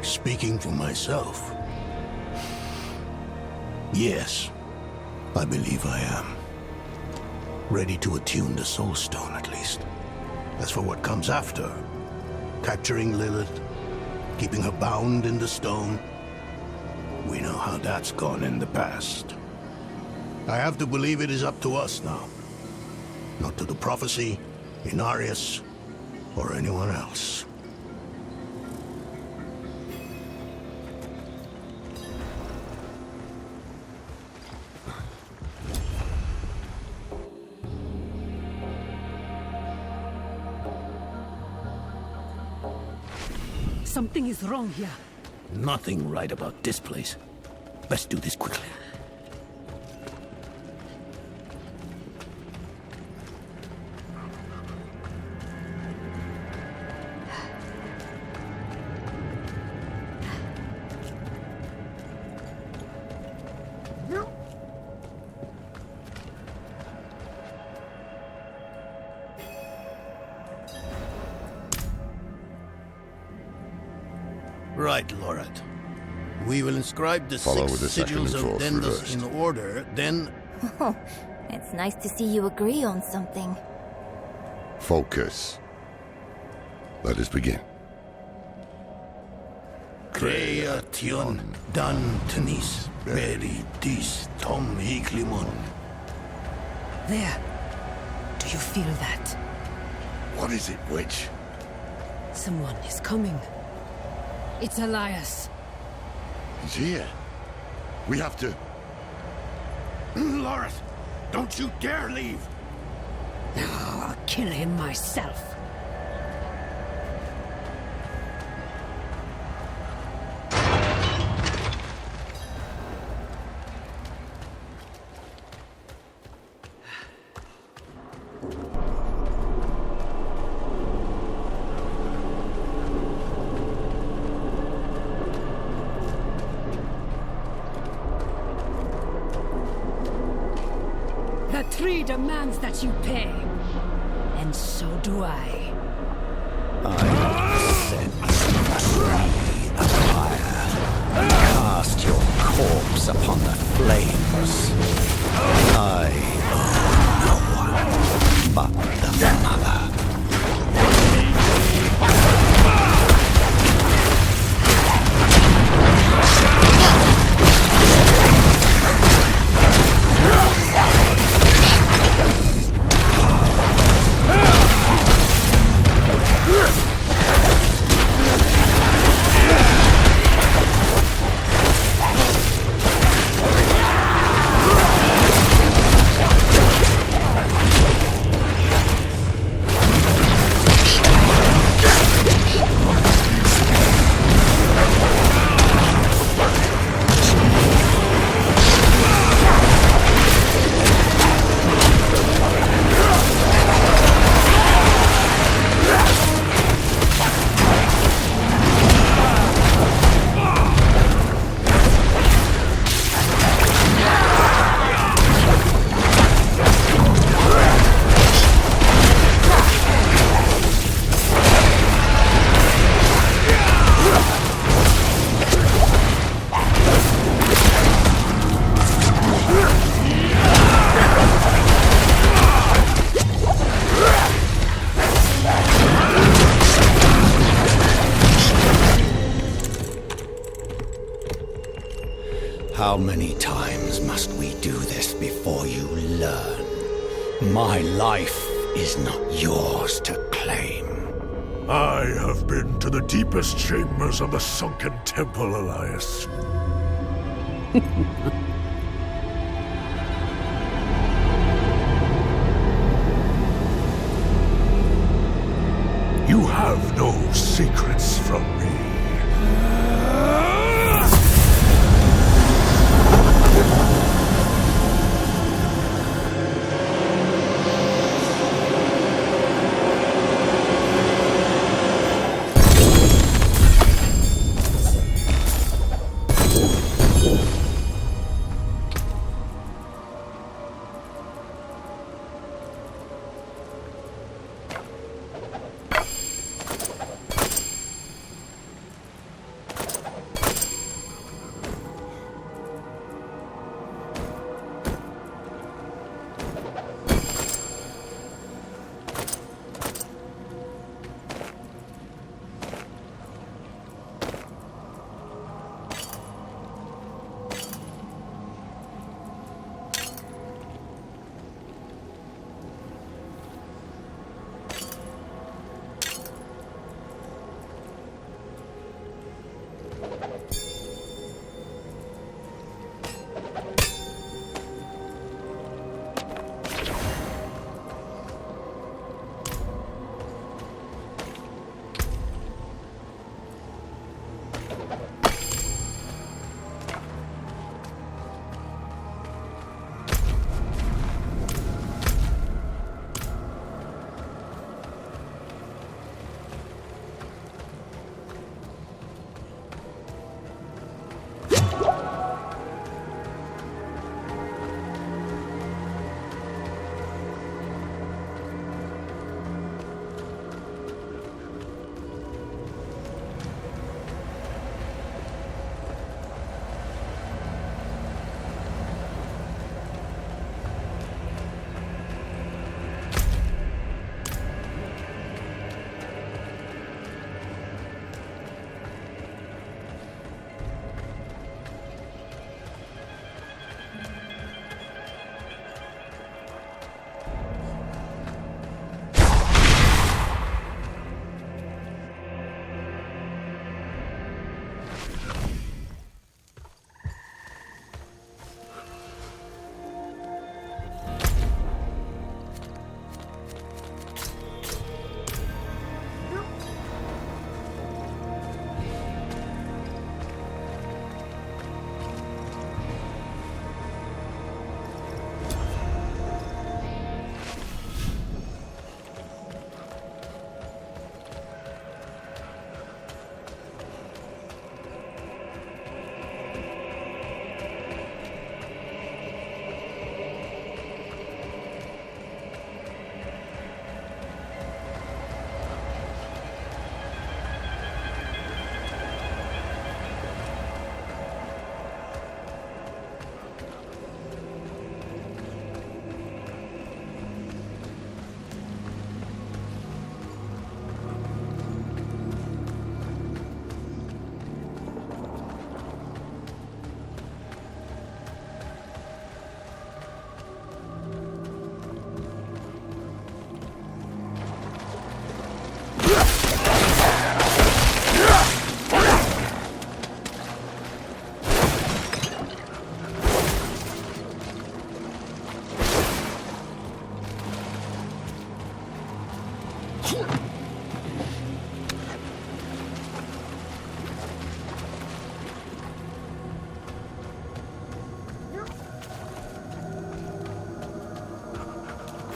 Speaking for myself, yes, I believe I am. Ready to attune the Soul Stone, at least. As for what comes after, capturing Lilith, keeping her bound in the stone, we know how that's gone in the past. I have to believe it is up to us now. Not to the prophecy, Inarius, or anyone else. Something is wrong here. Nothing right about this place. Best do this quickly. Right, Lorat. We will inscribe the Follow six with the second sigils and of fourth Dendos reversed. in order, then... Oh, it's nice to see you agree on something. Focus. Let us begin. Creation dan tenis beri dis tom hiklimon. There. Do you feel that? What is it, witch? Someone is coming. It's Elias. He's here. We have to... Lorat, don't you dare leave! I'll kill him myself. The tree demands that you pay. And so do I. Set the tree afire and cast your corpse upon the flames. I owe no one but the mother. How many times must we do this before you learn? My life is not yours to claim. I have been to the deepest chambers of the sunken temple, Elias. You have no secrets from me.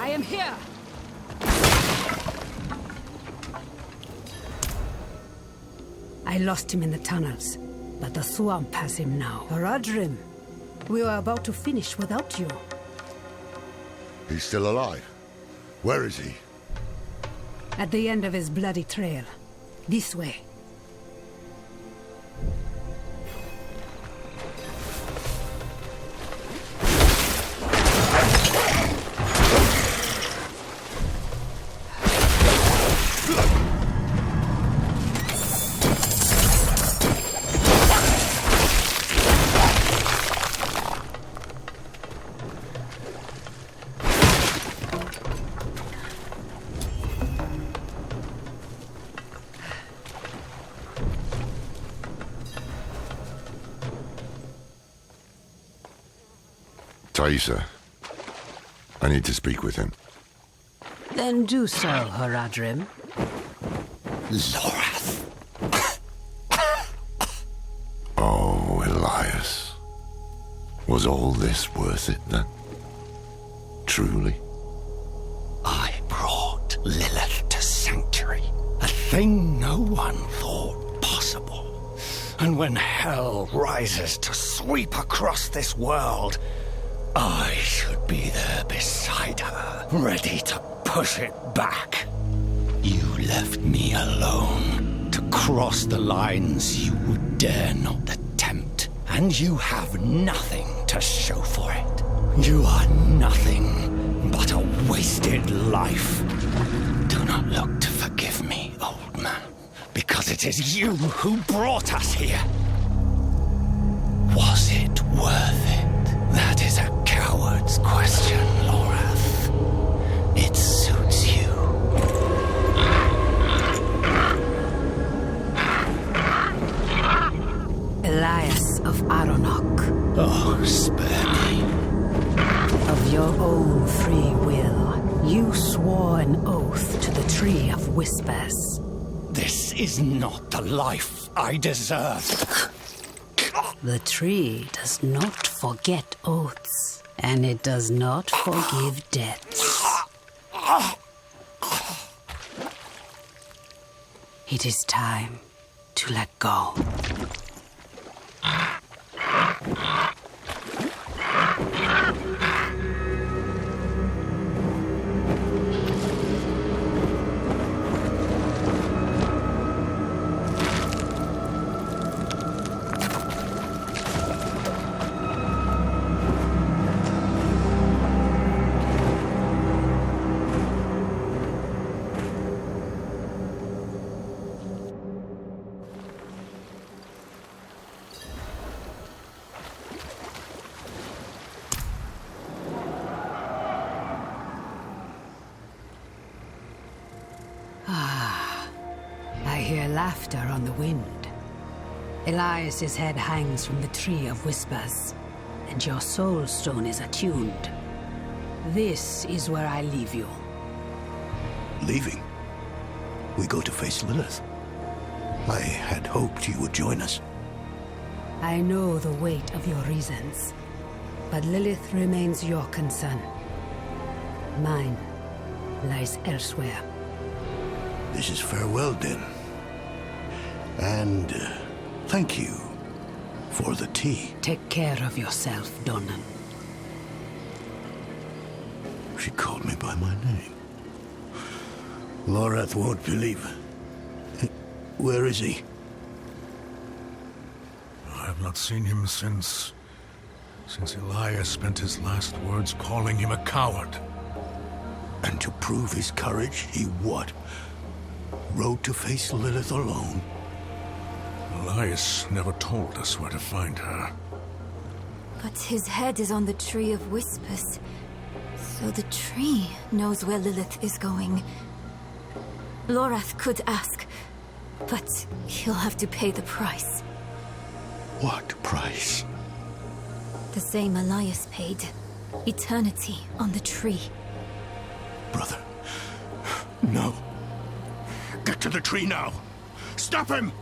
I am here! I lost him in the tunnels, but the swamp has him now. Radrim, we were about to finish without you. He's still alive? Where is he? At the end of his bloody trail. This way. Taisa. I need to speak with him. Then do so, Haradrim. Lorath. Oh, Elias. Was all this worth it then? Truly? I brought Lilith to Sanctuary, a thing no one thought possible. And when hell rises to sweep across this world, I should be there beside her, ready to push it back. You left me alone to cross the lines you would dare not attempt, and you have nothing to show for it. You are nothing but a wasted life. Do not look to forgive me, old man, because it is you who brought us here. Was it worth it? That is a coward's question, Lorath. It suits you. Aronok. Oh, spare me. Of your own free will, you swore an oath to the Tree of Whispers. This is not the life I deserve. The tree does not forget oaths, and it does not forgive debts. It is time to let go. I hear laughter on the wind. Elias's head hangs from the Tree of Whispers, and your soul stone is attuned. This is where I leave you. Leaving? We go to face Lilith. I had hoped you would join us. I know the weight of your reasons, but Lilith remains your concern. Mine lies elsewhere. This is farewell, then. And thank you for the tea. Take care of yourself, Donan. She called me by my name. Lorath won't believe. Where is he? I have not seen him since Elias spent his last words calling him a coward. And to prove his courage, he what? Rode to face Lilith alone? Elias never told us where to find her. But his head is on the Tree of Whispers. So the tree knows where Lilith is going. Lorath could ask, but he'll have to pay the price. What price? The same Elias paid. Eternity on the tree. Brother. No. Get to the tree now. Stop him!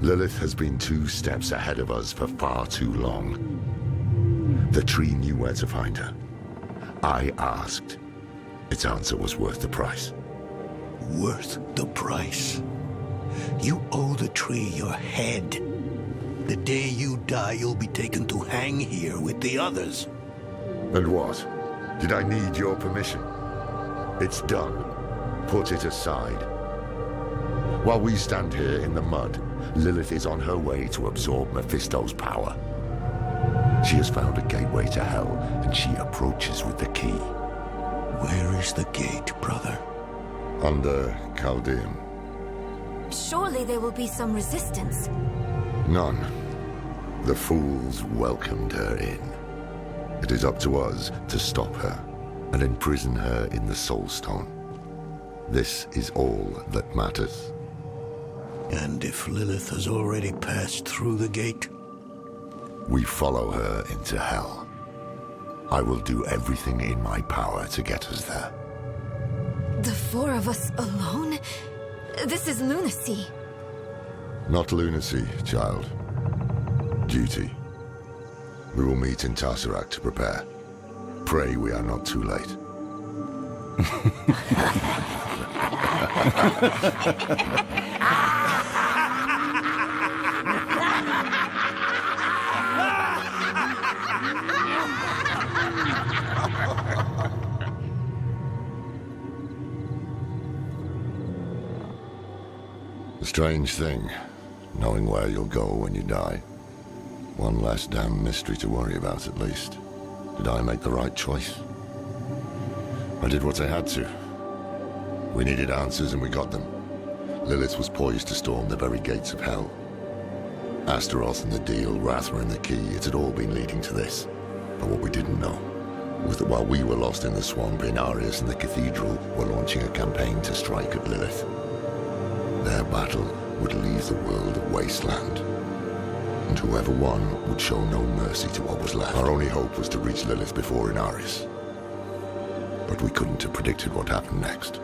Lilith has been 2 steps ahead of us for far too long. The tree knew where to find her. I asked. Its answer was worth the price. Worth the price? You owe the tree your head. The day you die, you'll be taken to hang here with the others. And what? Did I need your permission? It's done. Put it aside. While we stand here in the mud, Lilith is on her way to absorb Mephisto's power. She has found a gateway to hell, and she approaches with the key. Where is the gate, brother? Under Chaldean. Surely there will be some resistance. None. The fools welcomed her in. It is up to us to stop her and imprison her in the Soul Stone. This is all that matters. And if Lilith has already passed through the gate? We follow her into hell. I will do everything in my power to get us there. The 4 of us alone? This is lunacy. Not lunacy, child. Duty. We will meet in Tesseract to prepare. Pray we are not too late. A strange thing, knowing where you'll go when you die. One less damn mystery to worry about, at least. Did I make the right choice? I did what I had to. We needed answers and we got them. Lilith was poised to storm the very gates of hell. Astaroth and the deal, Rathma and the key, it had all been leading to this. But what we didn't know was that while we were lost in the swamp, Inarius and the cathedral were launching a campaign to strike at Lilith. Their battle would leave the world a wasteland. And whoever won would show no mercy to what was left. Our only hope was to reach Lilith before Inarius. But we couldn't have predicted what happened next.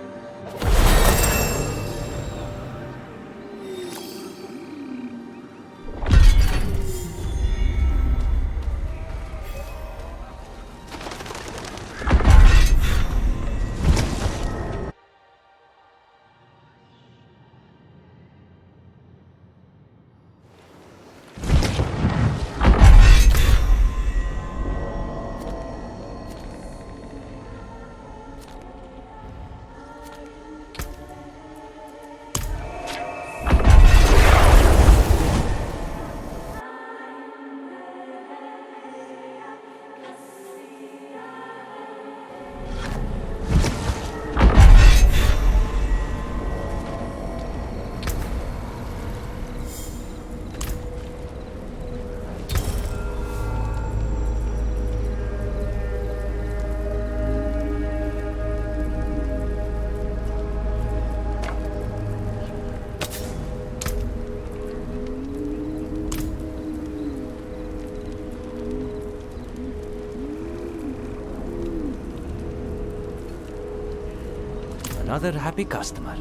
Another happy customer.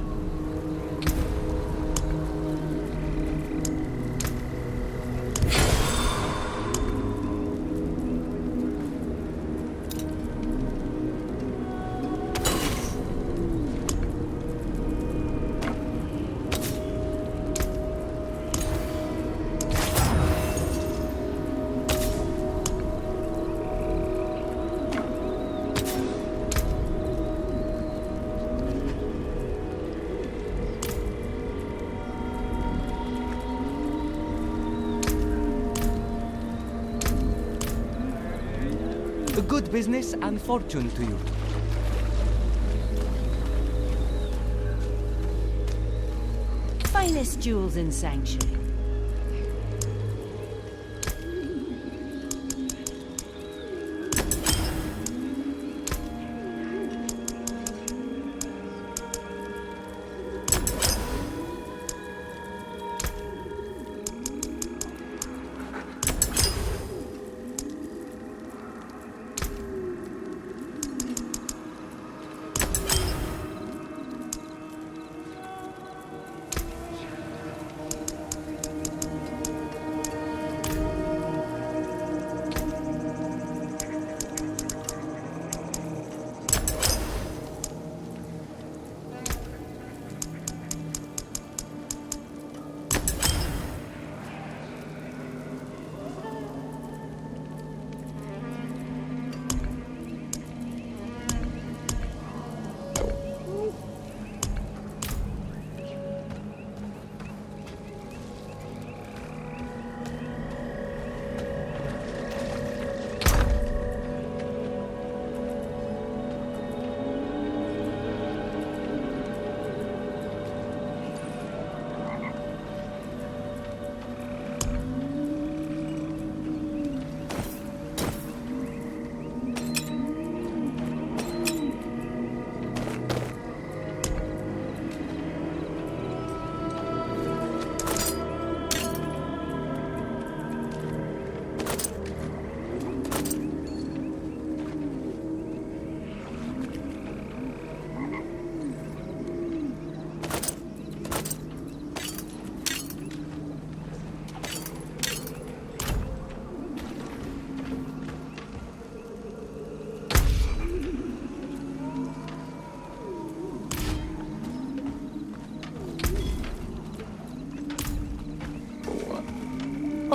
Good business and fortune to you. Finest jewels in Sanctuary.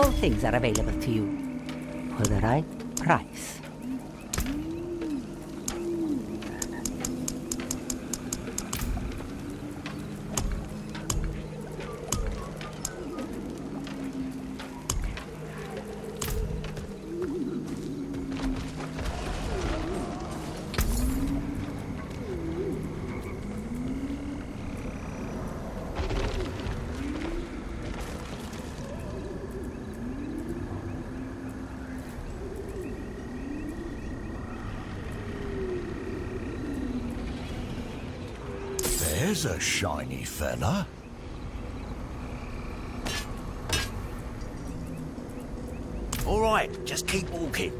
All things are available to you for the right price. There's a shiny fella. All right, just keep walking.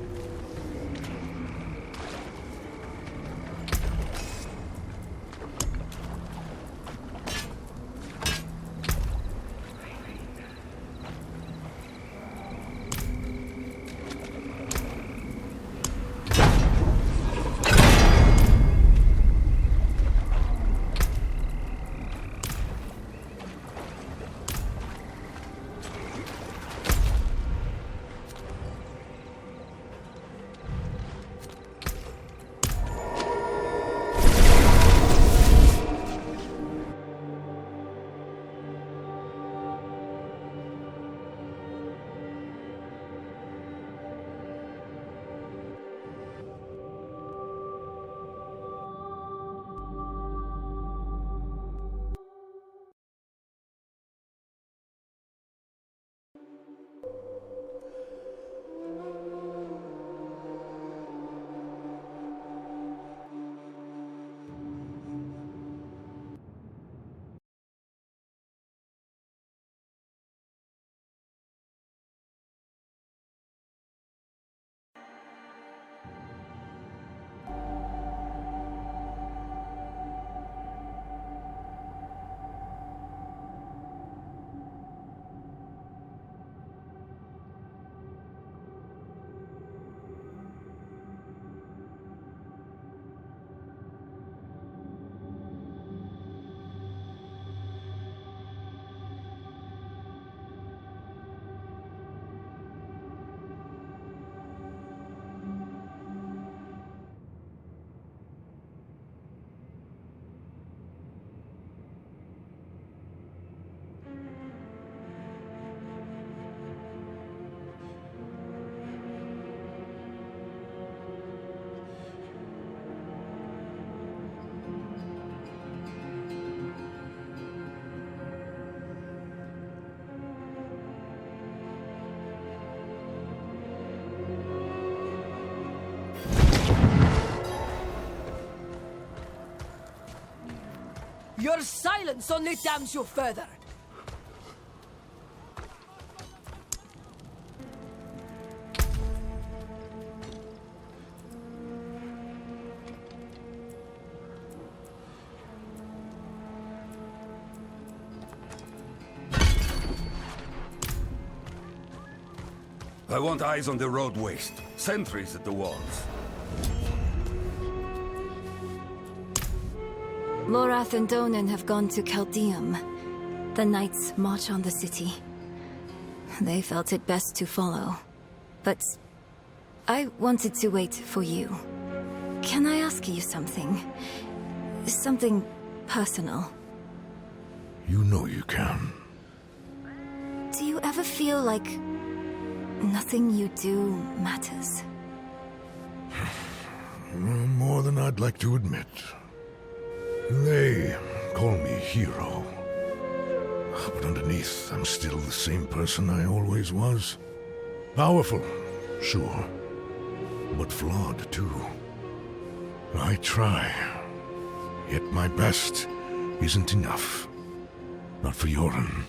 Your silence only damns you further. I want eyes on the road waste. Sentries at the walls. Lorath and Donan have gone to Chaldeum. The knights march on the city. They felt it best to follow. But I wanted to wait for you. Can I ask you something? Something personal. You know you can. Do you ever feel like nothing you do matters? More than I'd like to admit. They call me hero. But underneath, I'm still the same person I always was. Powerful, sure. But flawed, too. I try. Yet my best isn't enough. Not for Yoren.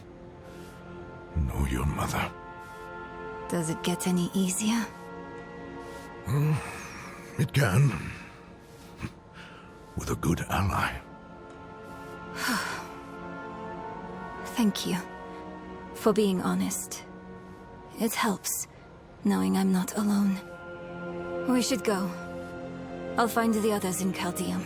Nor your mother. Does it get any easier? It can. With a good ally. Thank you for being honest. It helps, knowing I'm not alone. We should go. I'll find the others in Chaldeum.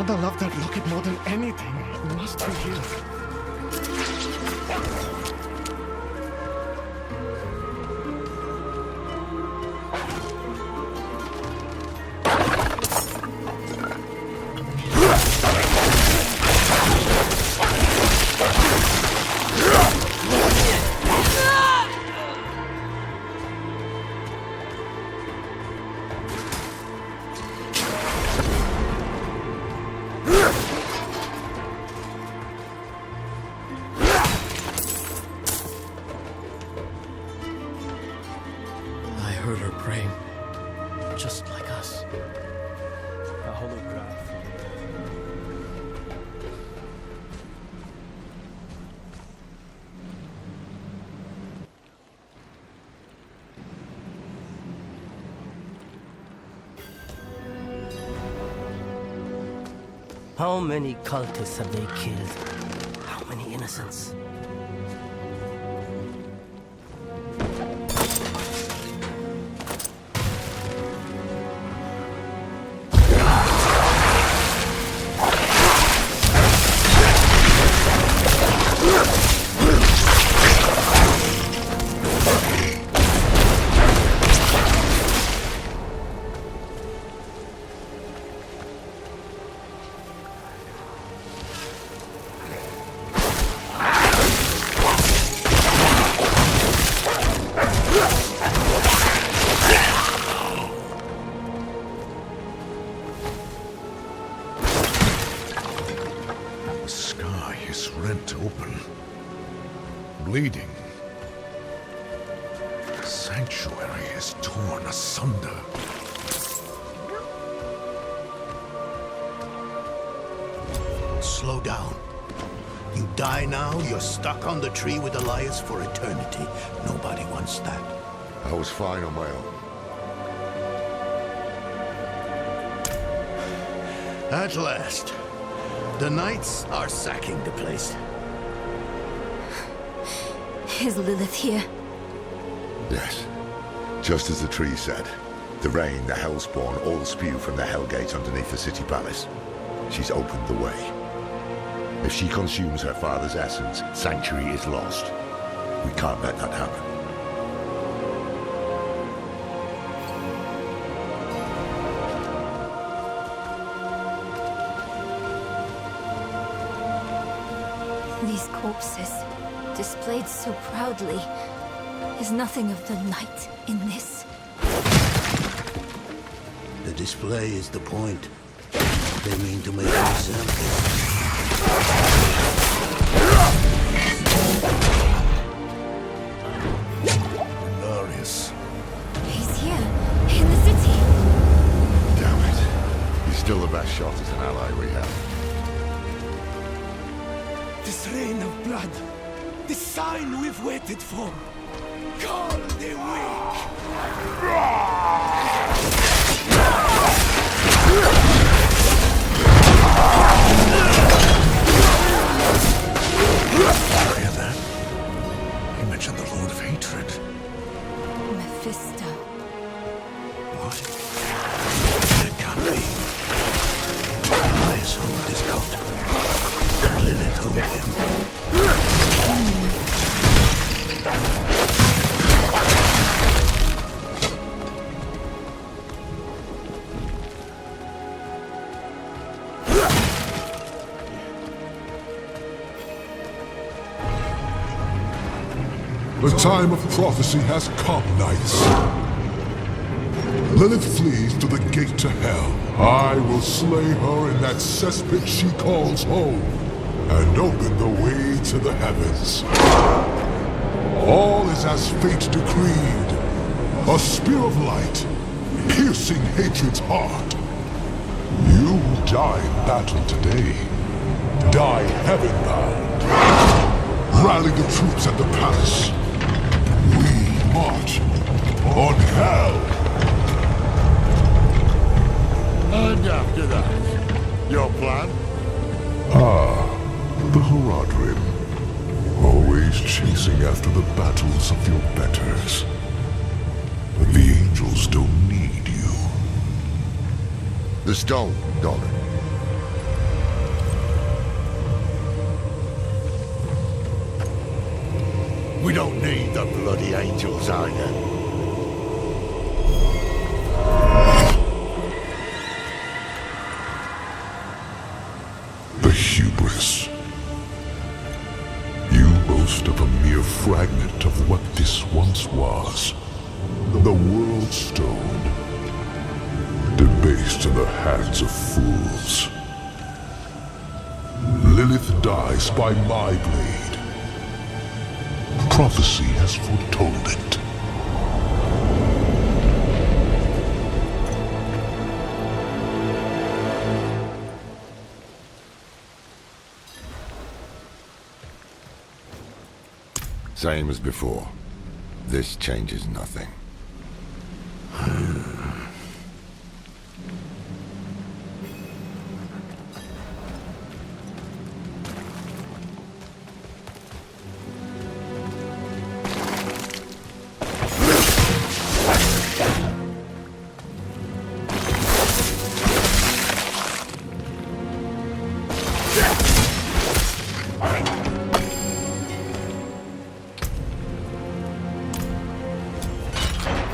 the love that looked more than anything must be here. Just like us. A holograph. How many cultists have they killed? How many innocents? Bleeding. Sanctuary is torn asunder. Slow down. You die now, you're stuck on the tree with Elias for eternity. Nobody wants that. I was fine on my own. At last. The Knights are sacking the place. Is Lilith here? Yes. Just as the tree said. The rain, the Hellspawn, all spew from the Hellgate underneath the city palace. She's opened the way. If she consumes her father's essence, Sanctuary is lost. We can't let that happen. These corpses, displayed so proudly, is nothing of the night in this. The display is the point. They mean to make an example. Hilarious. He's here, in the city. Damn it. He's still the best shot as an ally we have. This rain of blood, the sign we've waited for. Call the weak! Hear that? He mentioned the Lord of Hatred. Mephisto. What? That can't be. Elias hold his coat. Lilith hold him. The time of prophecy has come, knights. Lilith flees to the gate to hell. I will slay her in that cesspit she calls home, and open the way to the heavens. All is as fate decreed. A spear of light, piercing hatred's heart. You die in battle today. Die heaven-bound. Rally the troops at the palace. We march on hell. And after that, your plan? The Horadrim. Always chasing after the battles of your betters. But the angels don't need you. The stone, Dolan. We don't need the bloody angels either. The hubris. You boast of a mere fragment of what this once was. The World Stone. Debased in the hands of fools. Lilith dies by my blade. Prophecy has foretold it. Same as before. This changes nothing.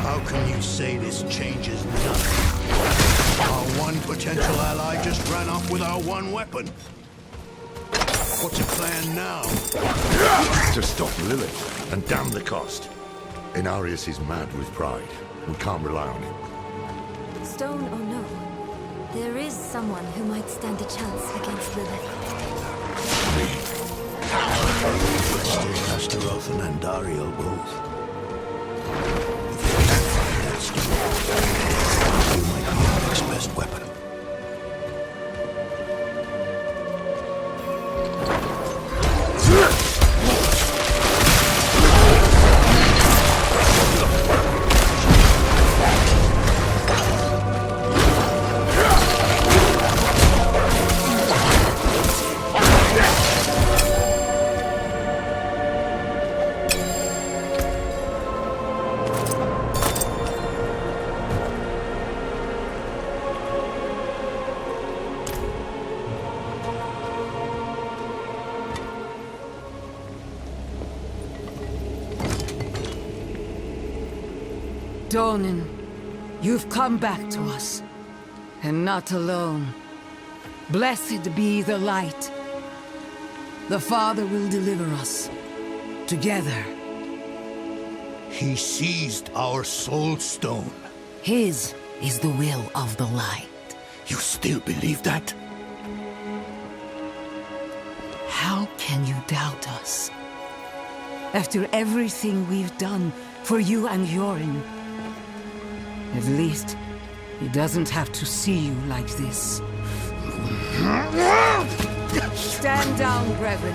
How can you say this changes nothing? Our one potential ally just ran off with our one weapon. What's the plan now? To stop Lilith and damn the cost. Inarius is mad with pride. We can't rely on him. Stone or no, there is someone who might stand a chance against Lilith. Astaroth and Andariel both. If you can't find that stone, you might be our next best weapon. Donan, you've come back to us, and not alone. Blessed be the light. The Father will deliver us, together. He seized our soul stone. His is the will of the light. You still believe that? How can you doubt us? After everything we've done for you and Yorin. At least, he doesn't have to see you like this. Stand down, Brevin.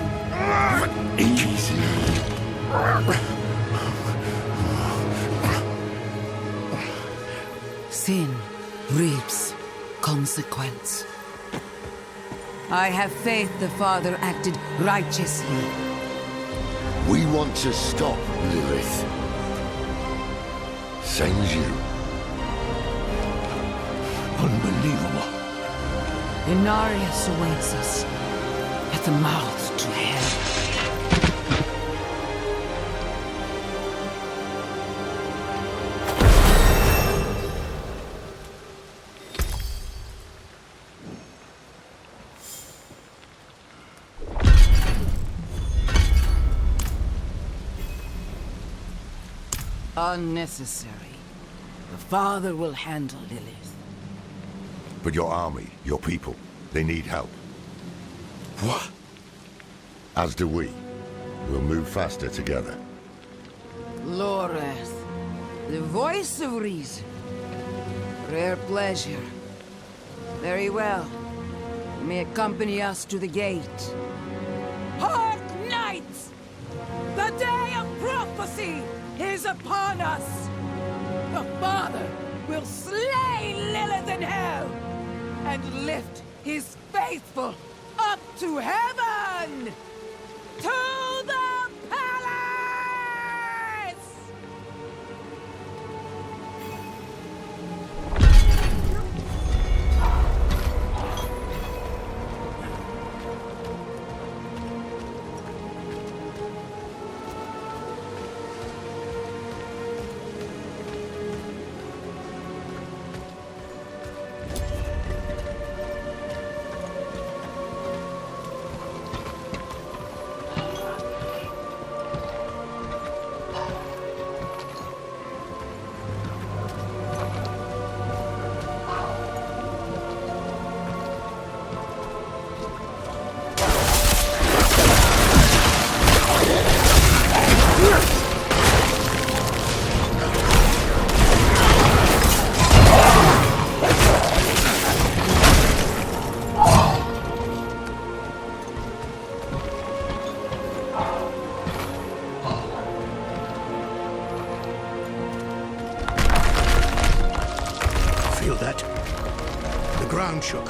Sin reaps consequence. I have faith the Father acted righteously. We want to stop Lilith. Same as you. Unbelievable. Inarius awaits us at the mouth to hell. Unnecessary. The Father will handle Lilith. But your army, your people, they need help. What? As do we. We'll move faster together. Loreth, the voice of reason. Rare pleasure. Very well. You may accompany us to the gate. Hark, knights! The day of prophecy is upon us! The Father will slay Lilith in hell and lift his faithful up to heaven! To the palace! Feel that? The ground shook.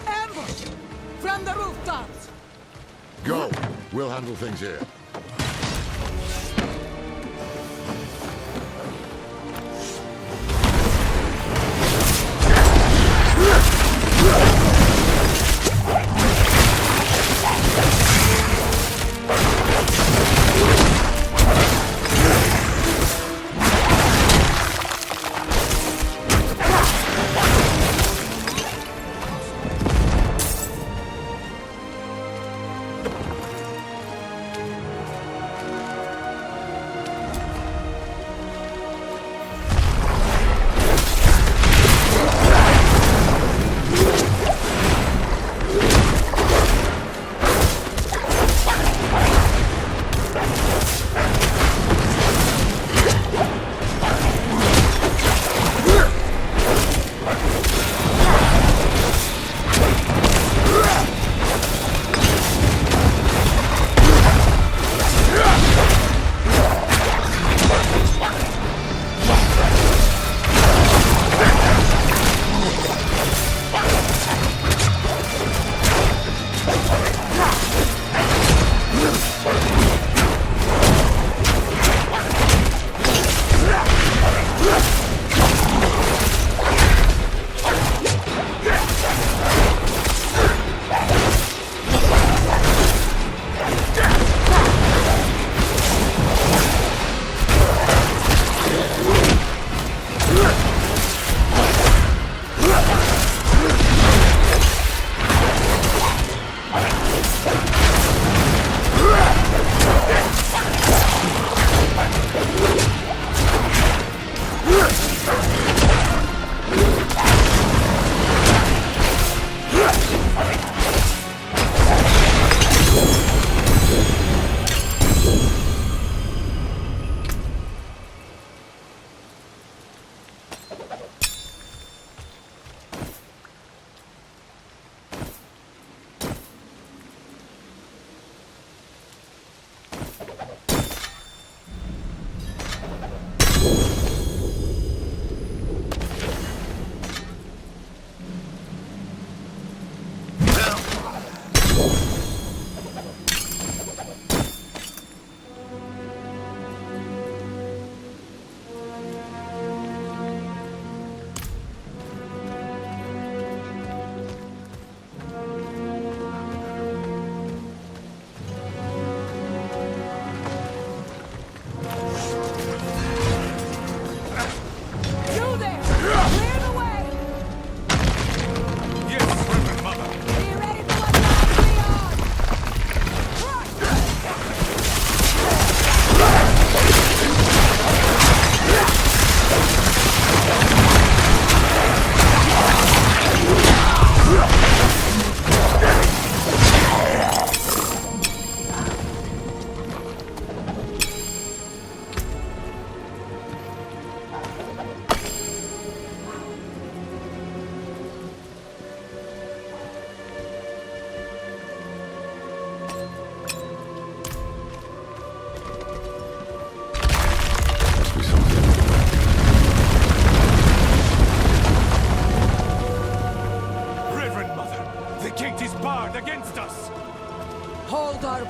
Ambush! From the rooftops! Go! We'll handle things here.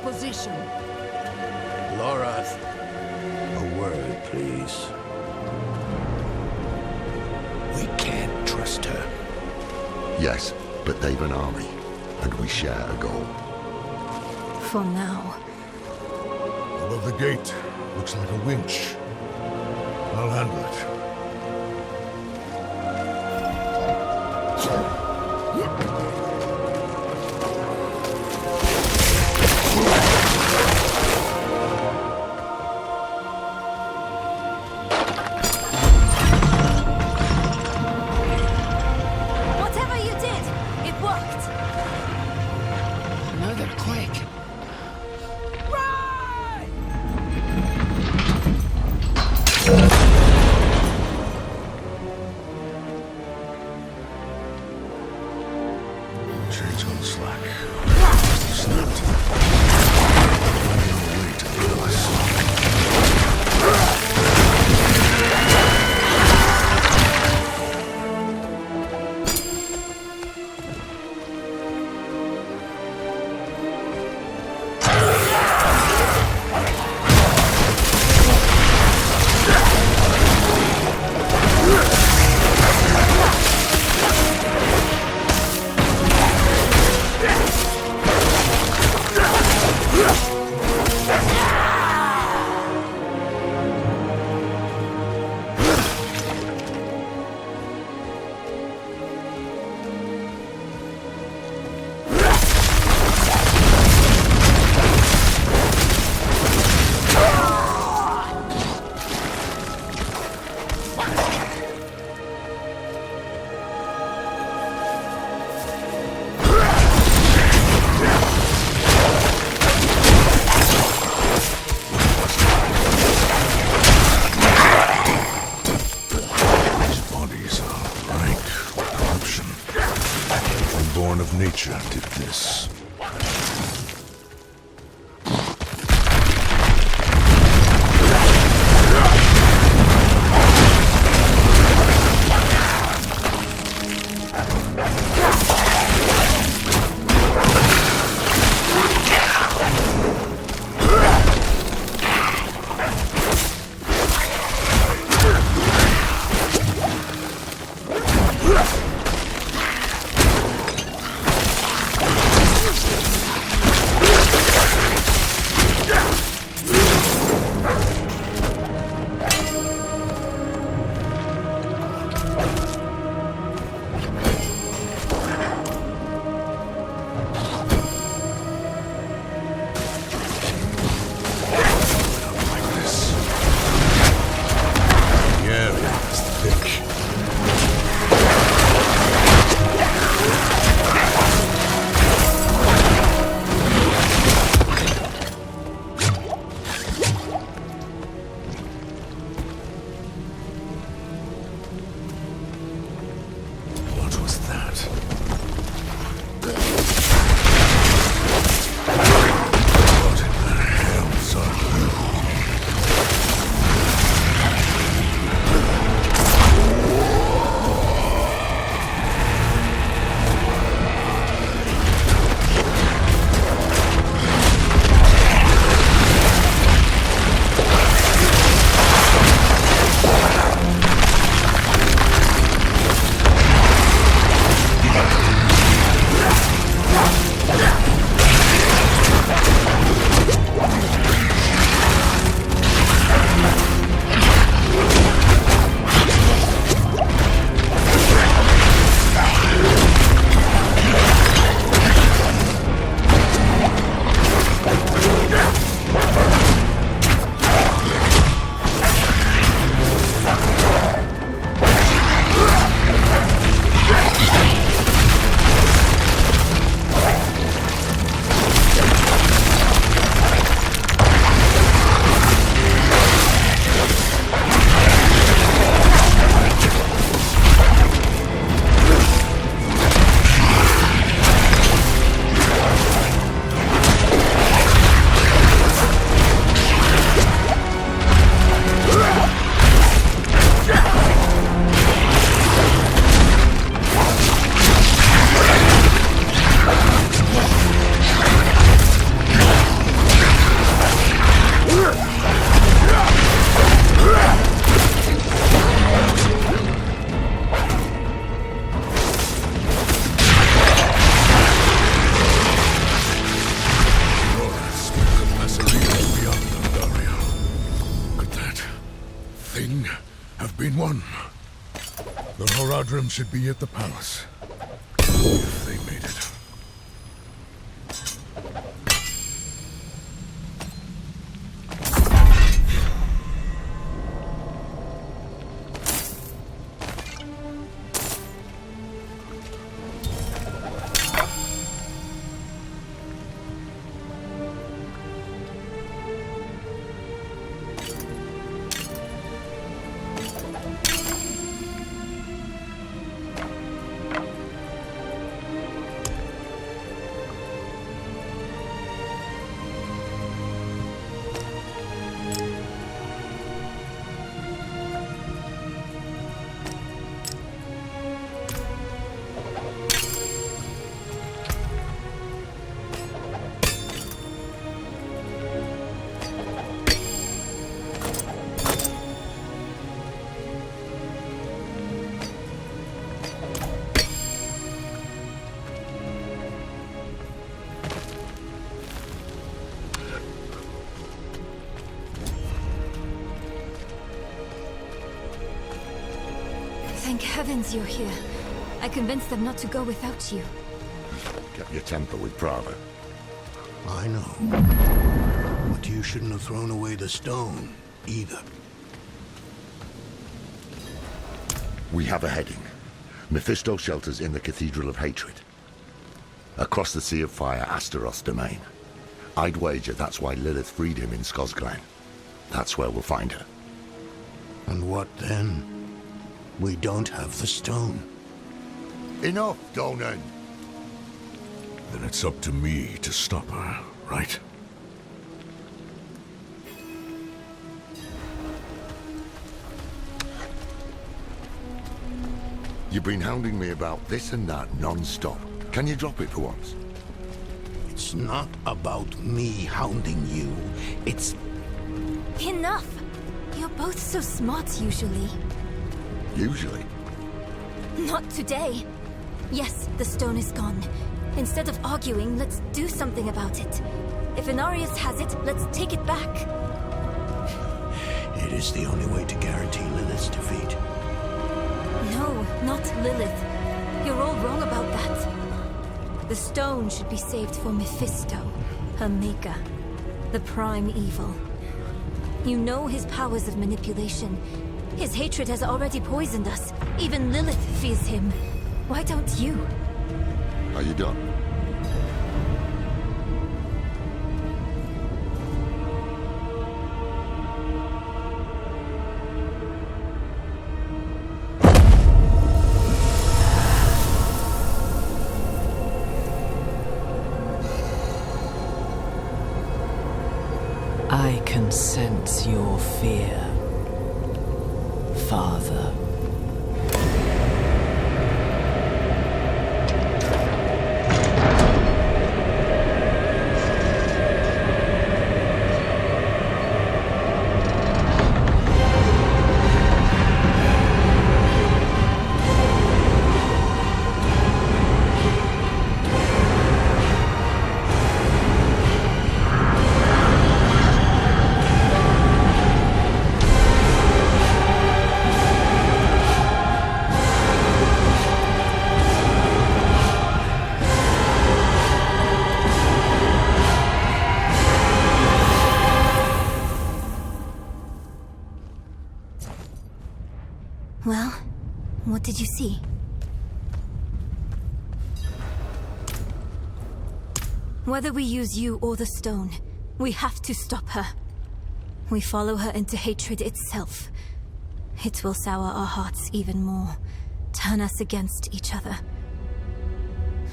position. Lorath, a word, please. We can't trust her. Yes, but they've an army, and we share a goal. For now. Above the gate. Looks like a winch. I'll handle it. Whatever you did, it worked. No, they're quick. Run! nature did this. Should be at the palace, if they made it. Thank heavens you're here. I convinced them not to go without you. Kept your temper with Prava. I know. But you shouldn't have thrown away the stone, either. We have a heading. Mephisto shelters in the Cathedral of Hatred. Across the Sea of Fire, Astaroth's domain. I'd wager that's why Lilith freed him in Skosglen. That's where we'll find her. And what then? We don't have the stone. Enough, Donan. Then it's up to me to stop her, right? You've been hounding me about this and that non-stop. Can you drop it for once? It's not about me hounding you. It's... Enough! You're both so smart usually. Usually? Not today. Yes, the stone is gone. Instead of arguing, let's do something about it. If Inarius has it, let's take it back. It is the only way to guarantee Lilith's defeat. No, not Lilith. You're all wrong about that. The stone should be saved for Mephisto, her maker, the prime evil. You know his powers of manipulation. His hatred has already poisoned us. Even Lilith fears him. Why don't you? Are you done? I can sense your fear, Father. Well, what did you see? Whether we use you or the stone, we have to stop her. We follow her into hatred itself. It will sour our hearts even more, turn us against each other.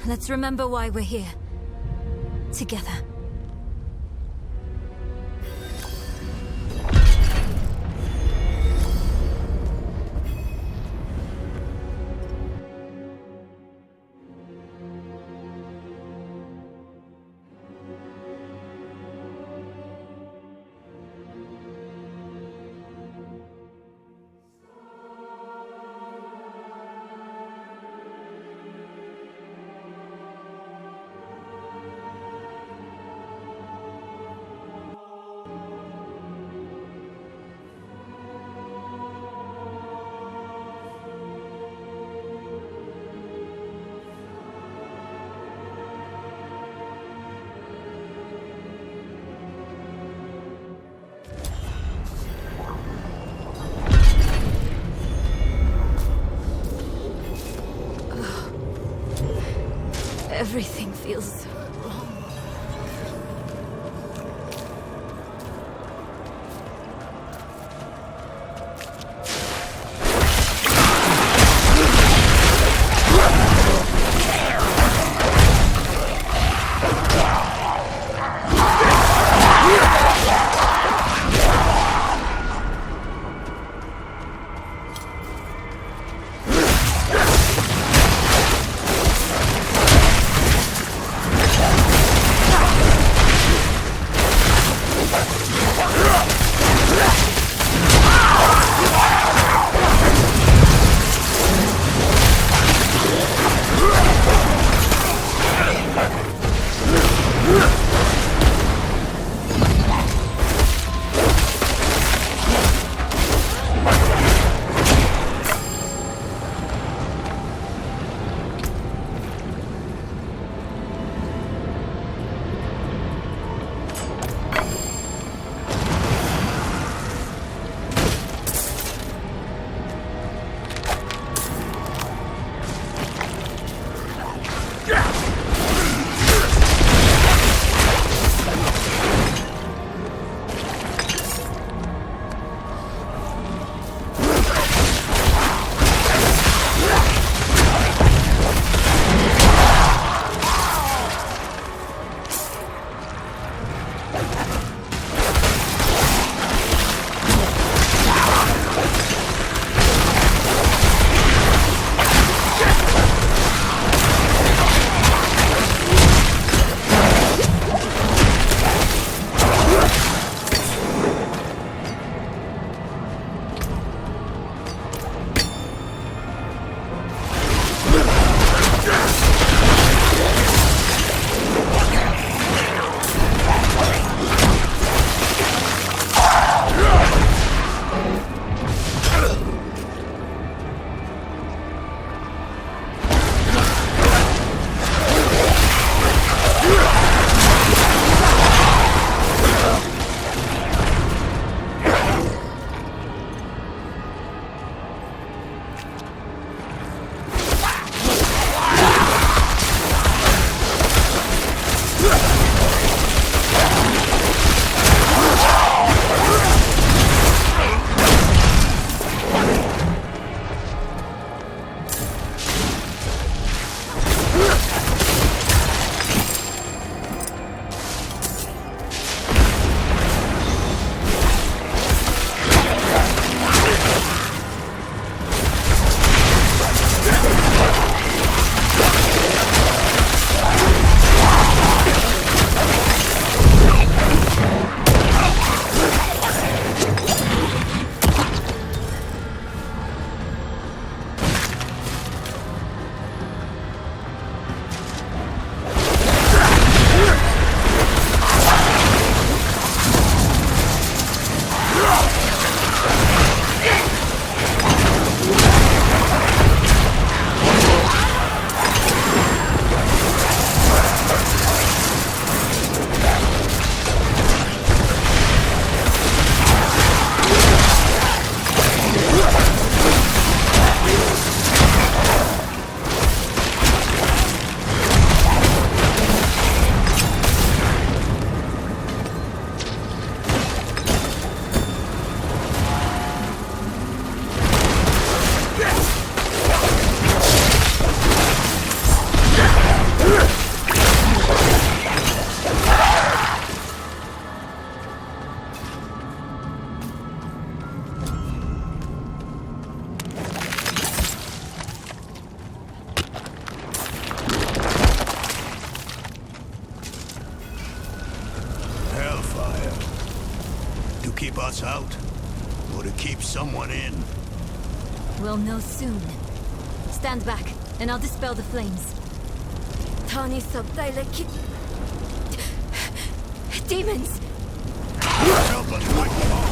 Let's remember why we're here. Together. Everything feels wrong. us out, or to keep someone in. We'll know soon. Stand back, and I'll dispel the flames. Tani subtile demons! Help us fight them all.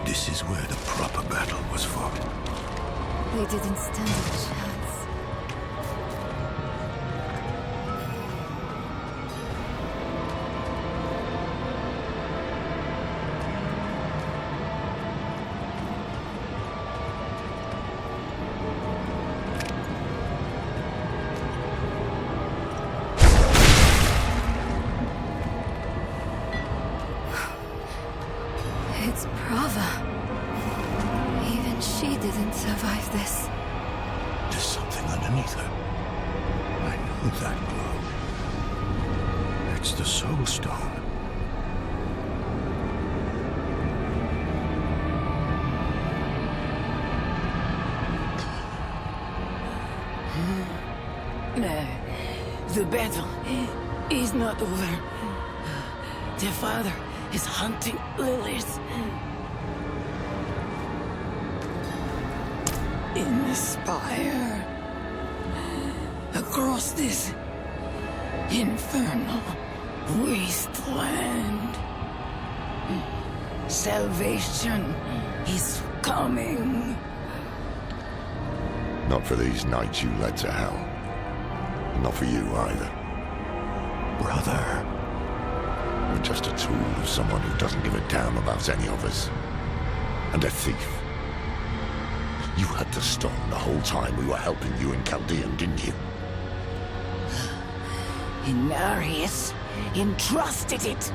This is where the proper battle was fought. They didn't stand a chance. It's Prava. Even she didn't survive this. There's something underneath her. I know that glow. It's the Soul Stone. The battle is not over. Their father is hunting Lilith. In the spire. Across this infernal wasteland. Salvation is coming. Not for these knights you led to hell. Not for you either. Brother. You're just a tool of someone who doesn't give a damn about any of us. And a thief. You had the stone the whole time we were helping you in Chaldean, didn't you? Inarius entrusted it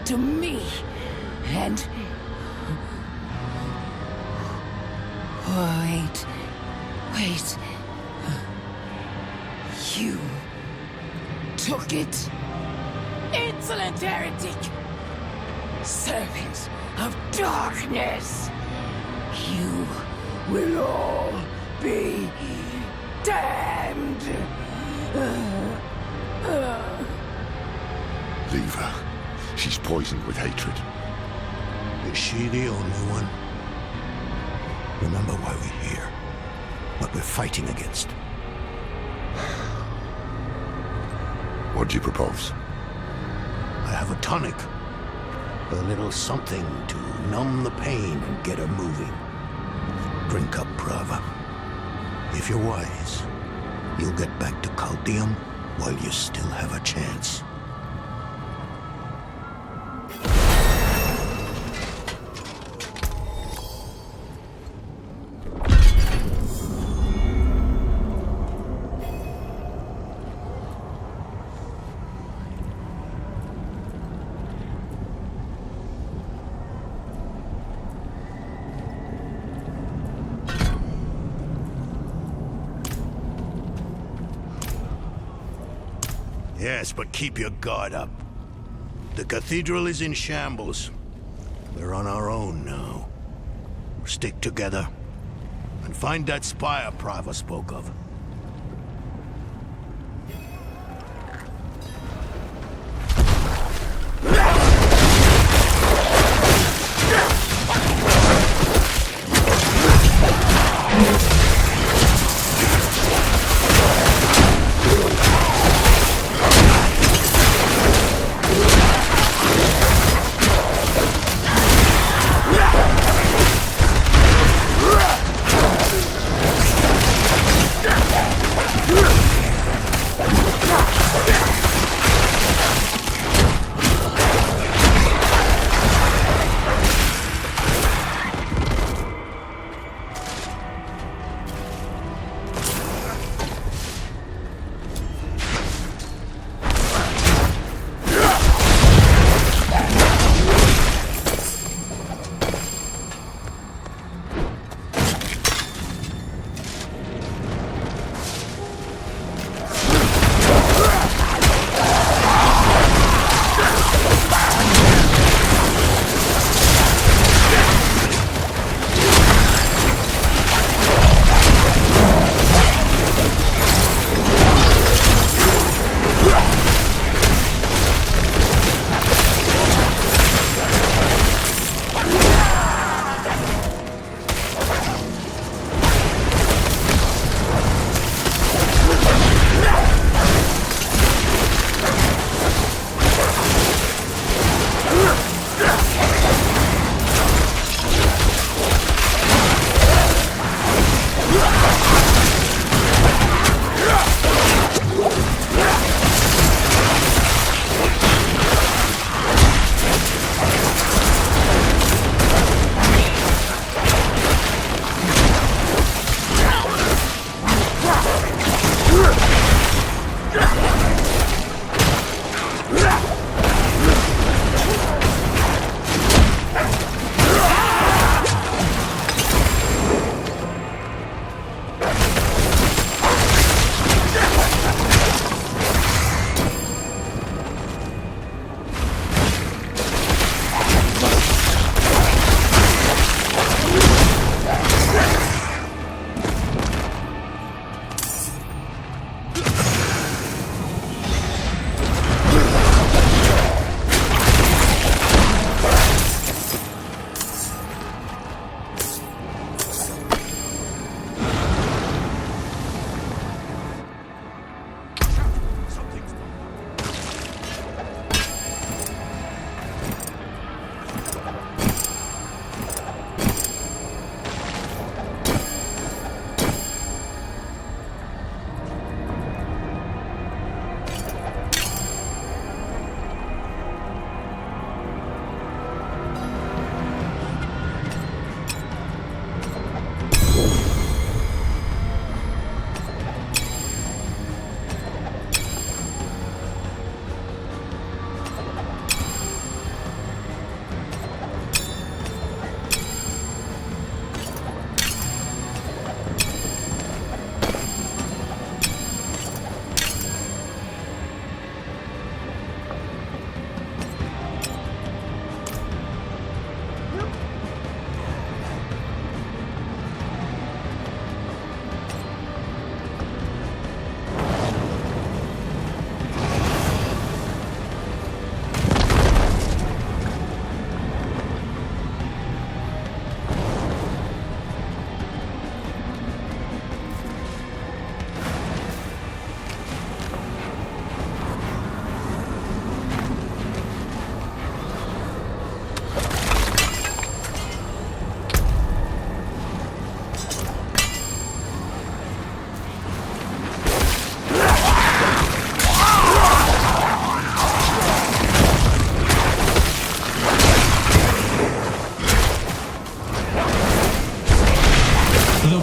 to me, and... Wait. You took it. Insolent heretic! Servants of darkness! You will all be damned! Leave her. She's poisoned with hatred. Is she the only one? Remember why we're here. What we're fighting against. What do you propose? I have a tonic. A little something to numb the pain and get her moving. Drink up, Prava. If you're wise, you'll get back to Chaldeum while you still have a chance. Yes, but keep your guard up. The cathedral is in shambles. We're on our own now. Stick together and find that spire Prava spoke of.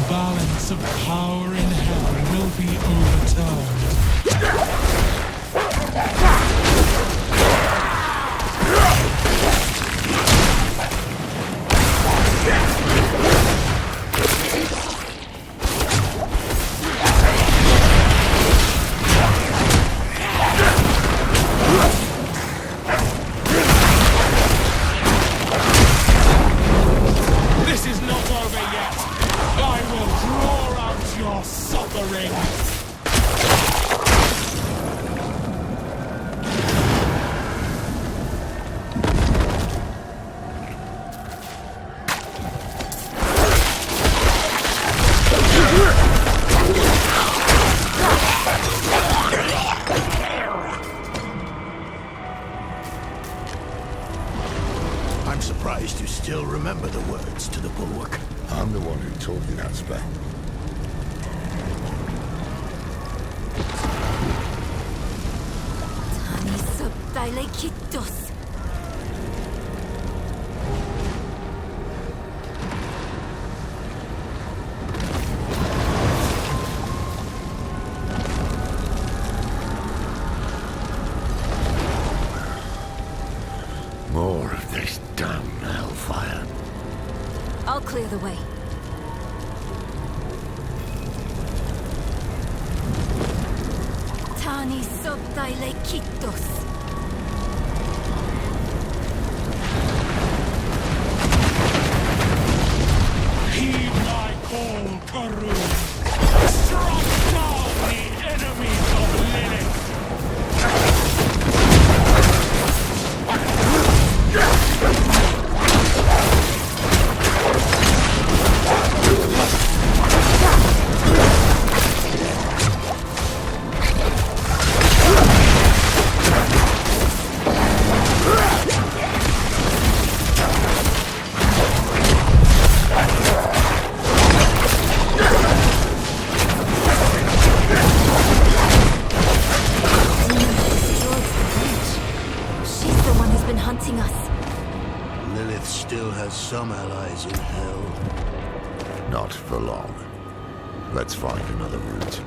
balance of power in hell will be overturned. This is not over yet. I will draw out your suffering. I'm surprised you still remember the words to the bulwark. I'm the one who taught you that spell. Tani subdilakitos. More of this damn hellfire. I'll clear the way. Tani subdilakitos. Heed my call, Karun. Strike down the enemies of Lilith. She's the one who's been hunting us. Lilith still has some allies in hell. Not for long. Let's find another route.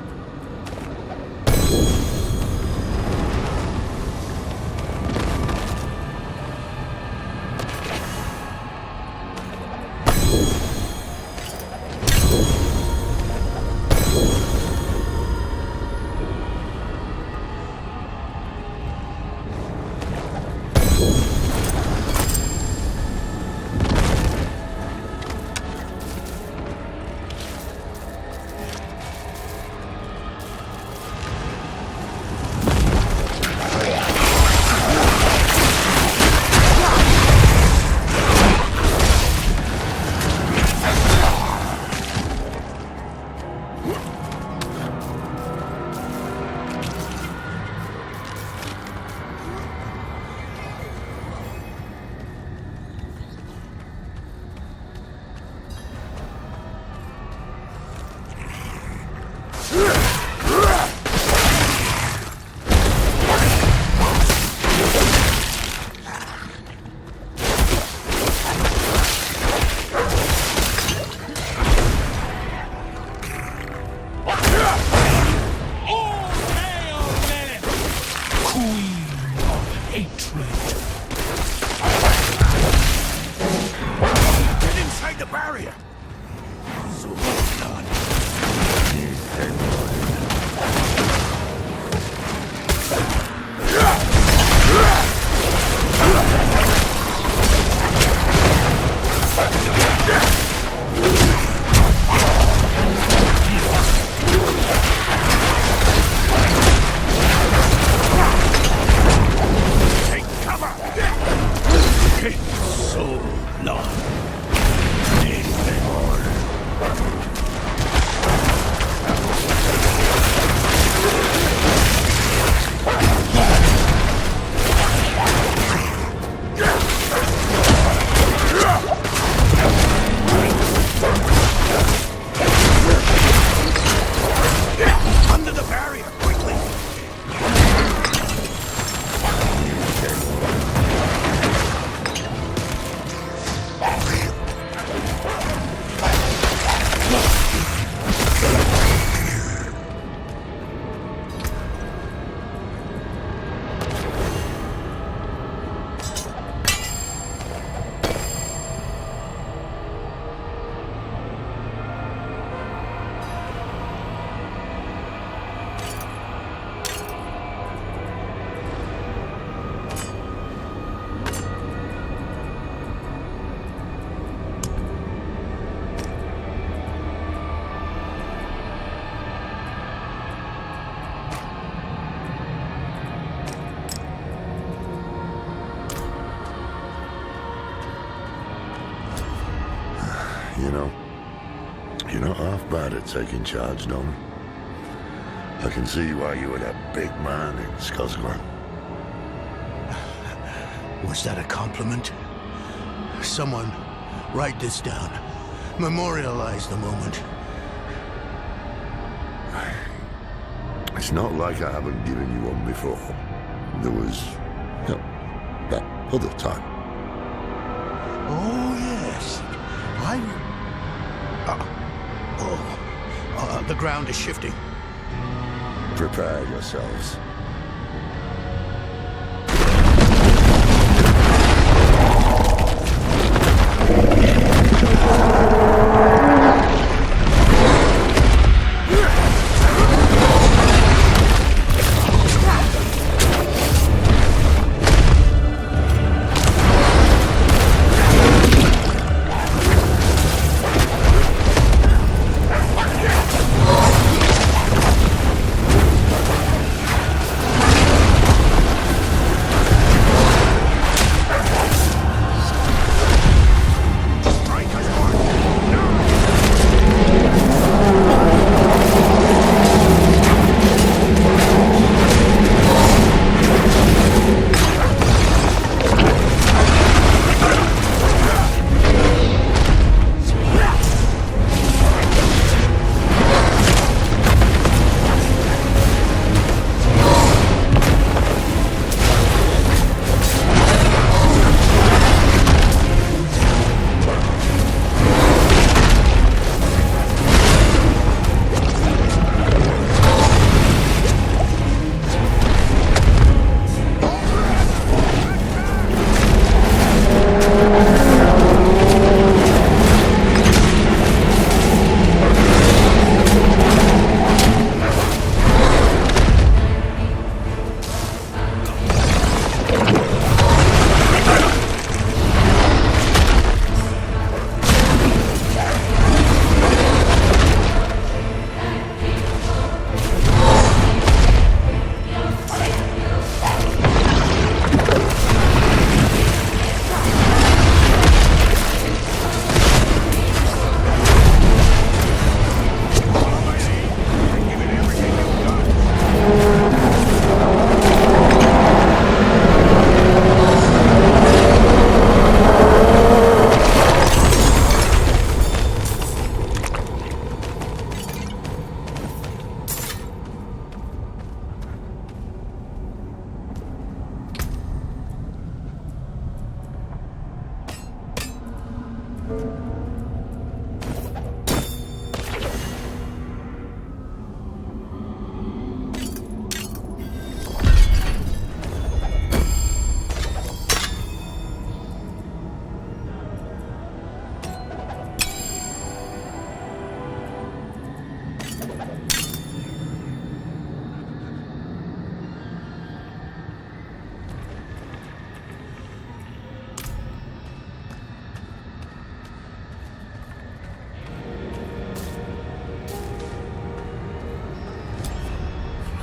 So long. You know, you're not half bad at taking charge, Norman. I can see why you were that big man in Skosglen. Was that a compliment? Someone write this down. Memorialize the moment. It's not like I haven't given you one before. There was, you know, that other time. Oh, yes. The ground is shifting. Prepare yourselves.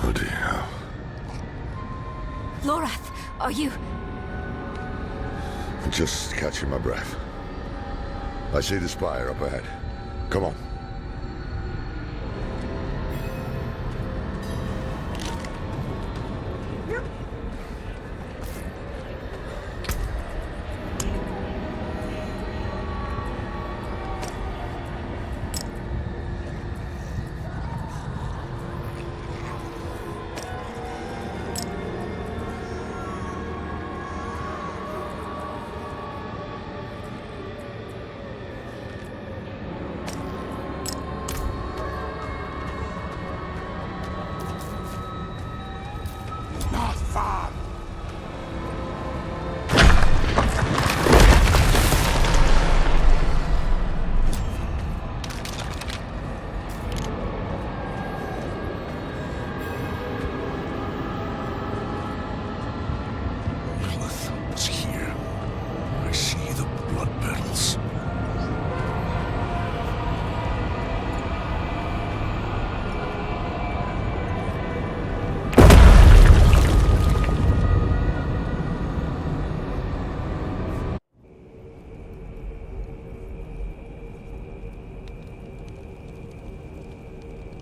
Bloody hell. Lorath, are you... I'm just catching my breath. I see the spire up ahead. Come on.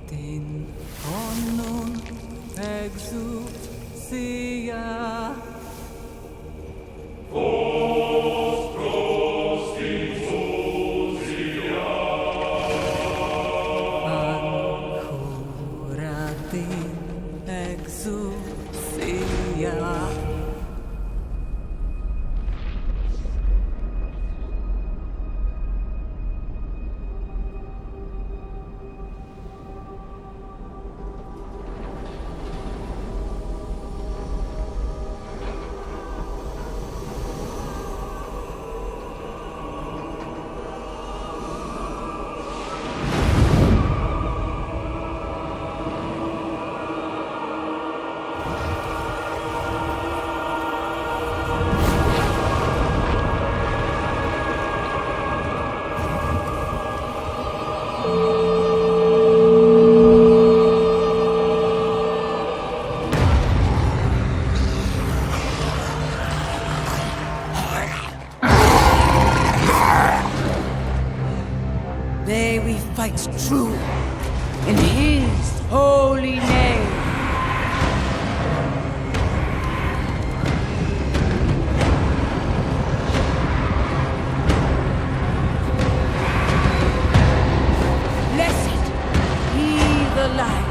Tin onum exousia. Ancora tin exousia. May we fight true in his holy name. Blessed be the light.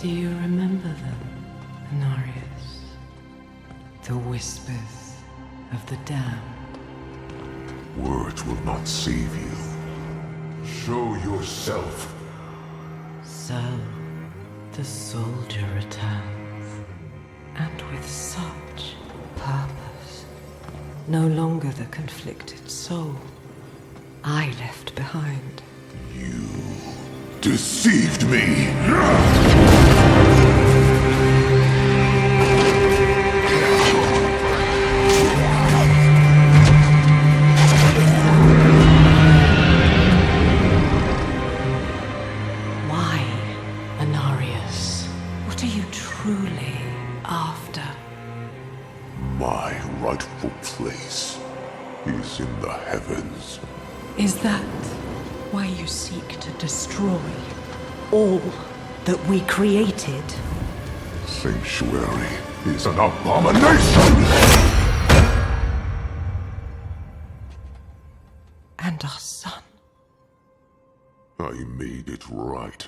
Do you remember them, Anarius? The whispers of the damned. Words will not save you. Show yourself. So, the soldier returns, and with such purpose. No longer the conflicted soul I left behind. You deceived me! Why, Anarius? What are you truly after? My rightful place is in the heavens. Is that why you seek to destroy all that we created? Sanctuary is an abomination! And our son. I made it right.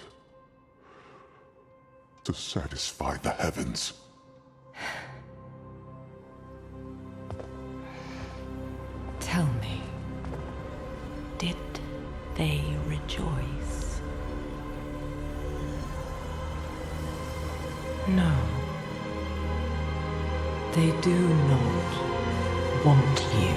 To satisfy the heavens. Tell me, did they rejoice? No. They do not want you.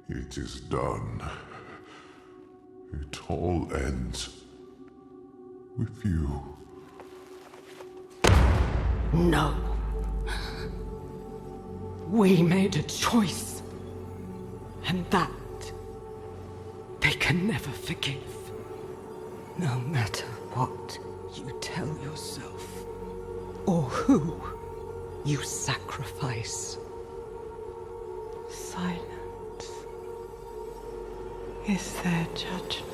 It is done. It all ends with you. No. We made a choice. And that they can never forgive. No matter what you tell yourself, or who you sacrifice. Silence is their judgment.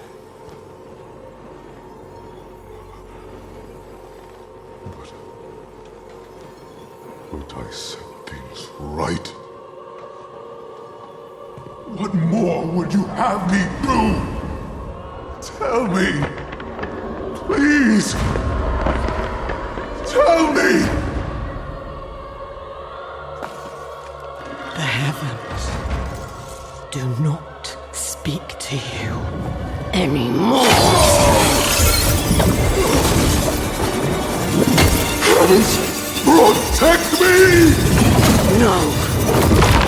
But I set things right. What more would you have me do? Tell me! Please! Tell me! The heavens do not speak to you anymore. Heavens, protect me! No,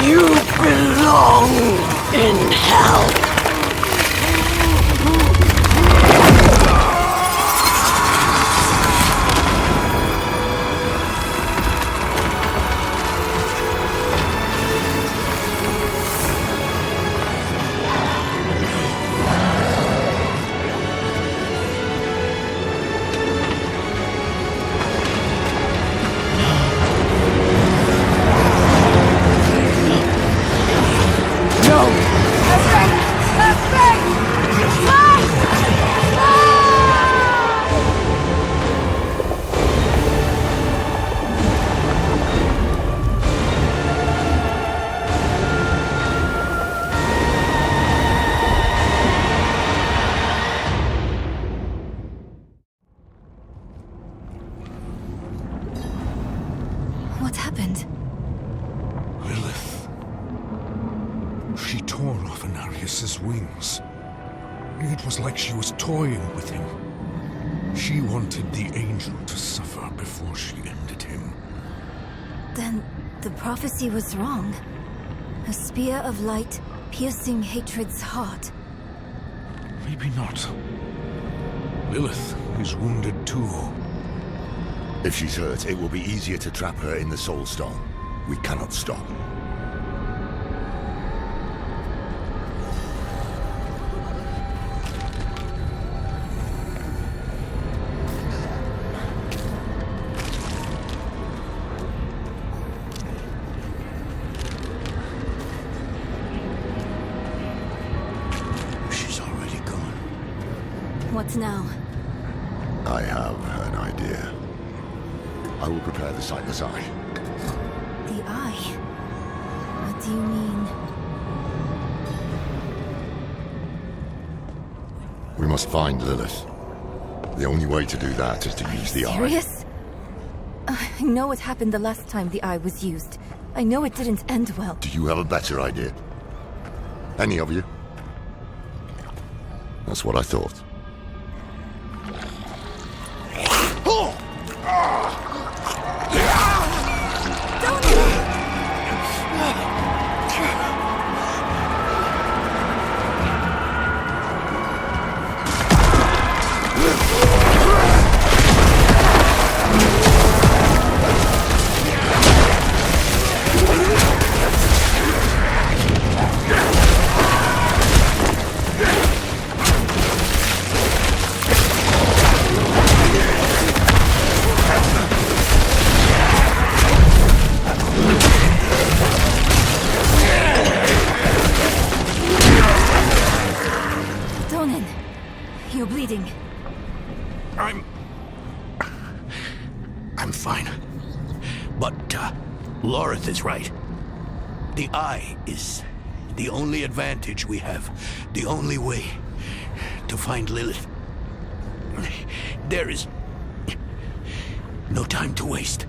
you belong in hell. What happened? Lilith. She tore off Anarius's wings. It was like she was toying with him. She wanted the angel to suffer before she ended him. Then the prophecy was wrong. A spear of light piercing hatred's heart. Maybe not. Lilith is wounded too. If she's hurt, it will be easier to trap her in the Soul Stone. We cannot stop. She's already gone. What now? I have an idea. I will prepare the Sightless Eye. The eye? What do you mean? We must find Lilith. The only way to do that is to use the eye. Serious? I know what happened the last time the eye was used. I know it didn't end well. Do you have a better idea? Any of you? That's what I thought. bleeding? I'm fine. But, Lorith is right. The eye is the only advantage we have. The only way to find Lilith. There is no time to waste.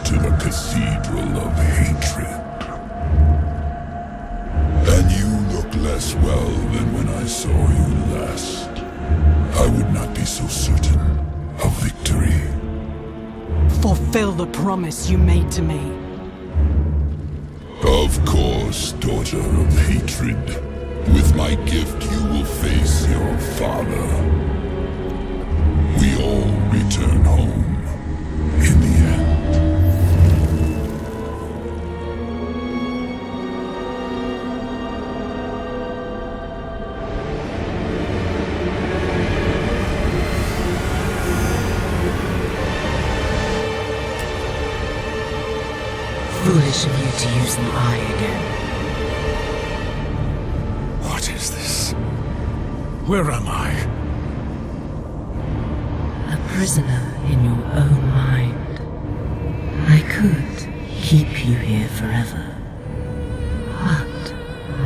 To the Cathedral of Hatred. And you look less well than when I saw you last. I would not be so certain of victory. Fulfill the promise you made to me. Of course, daughter of hatred. With my gift, you will face your father. We all return home in the end. Foolish of you to use the eye again. What is this? Where am I? A prisoner in your own mind. I could keep you here forever. But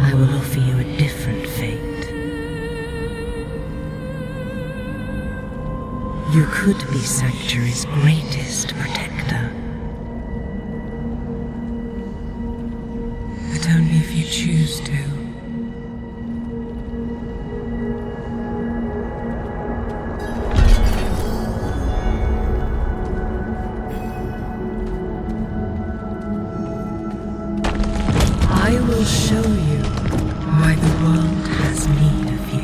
I will offer you a different fate. You could be Sanctuary's greatest protector. But only if you choose to. I will show you why the world has need of you.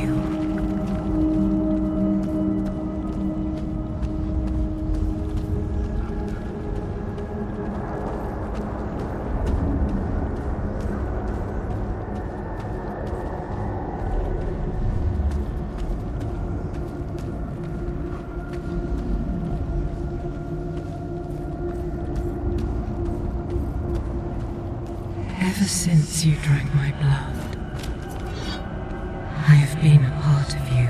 Ever since you drank my blood, I have been a part of you.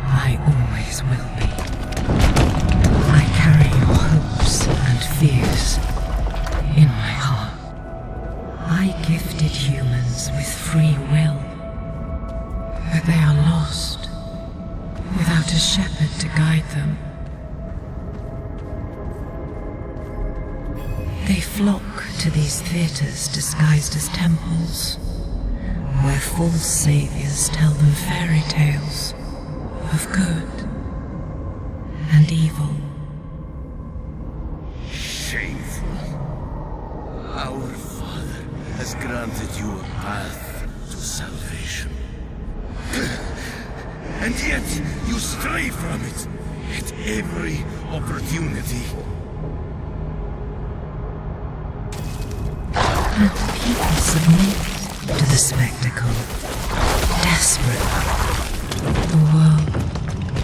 I always will be. I carry your hopes and fears in my heart. I gifted humans with free will, but they are lost without a shepherd to guide them. They flock to these theaters disguised as temples, where false saviors tell them fairy tales of good and evil. Shameful. Our Father has granted you a path to salvation. And yet you stray from it at every opportunity. And people submit to the spectacle, desperate. The world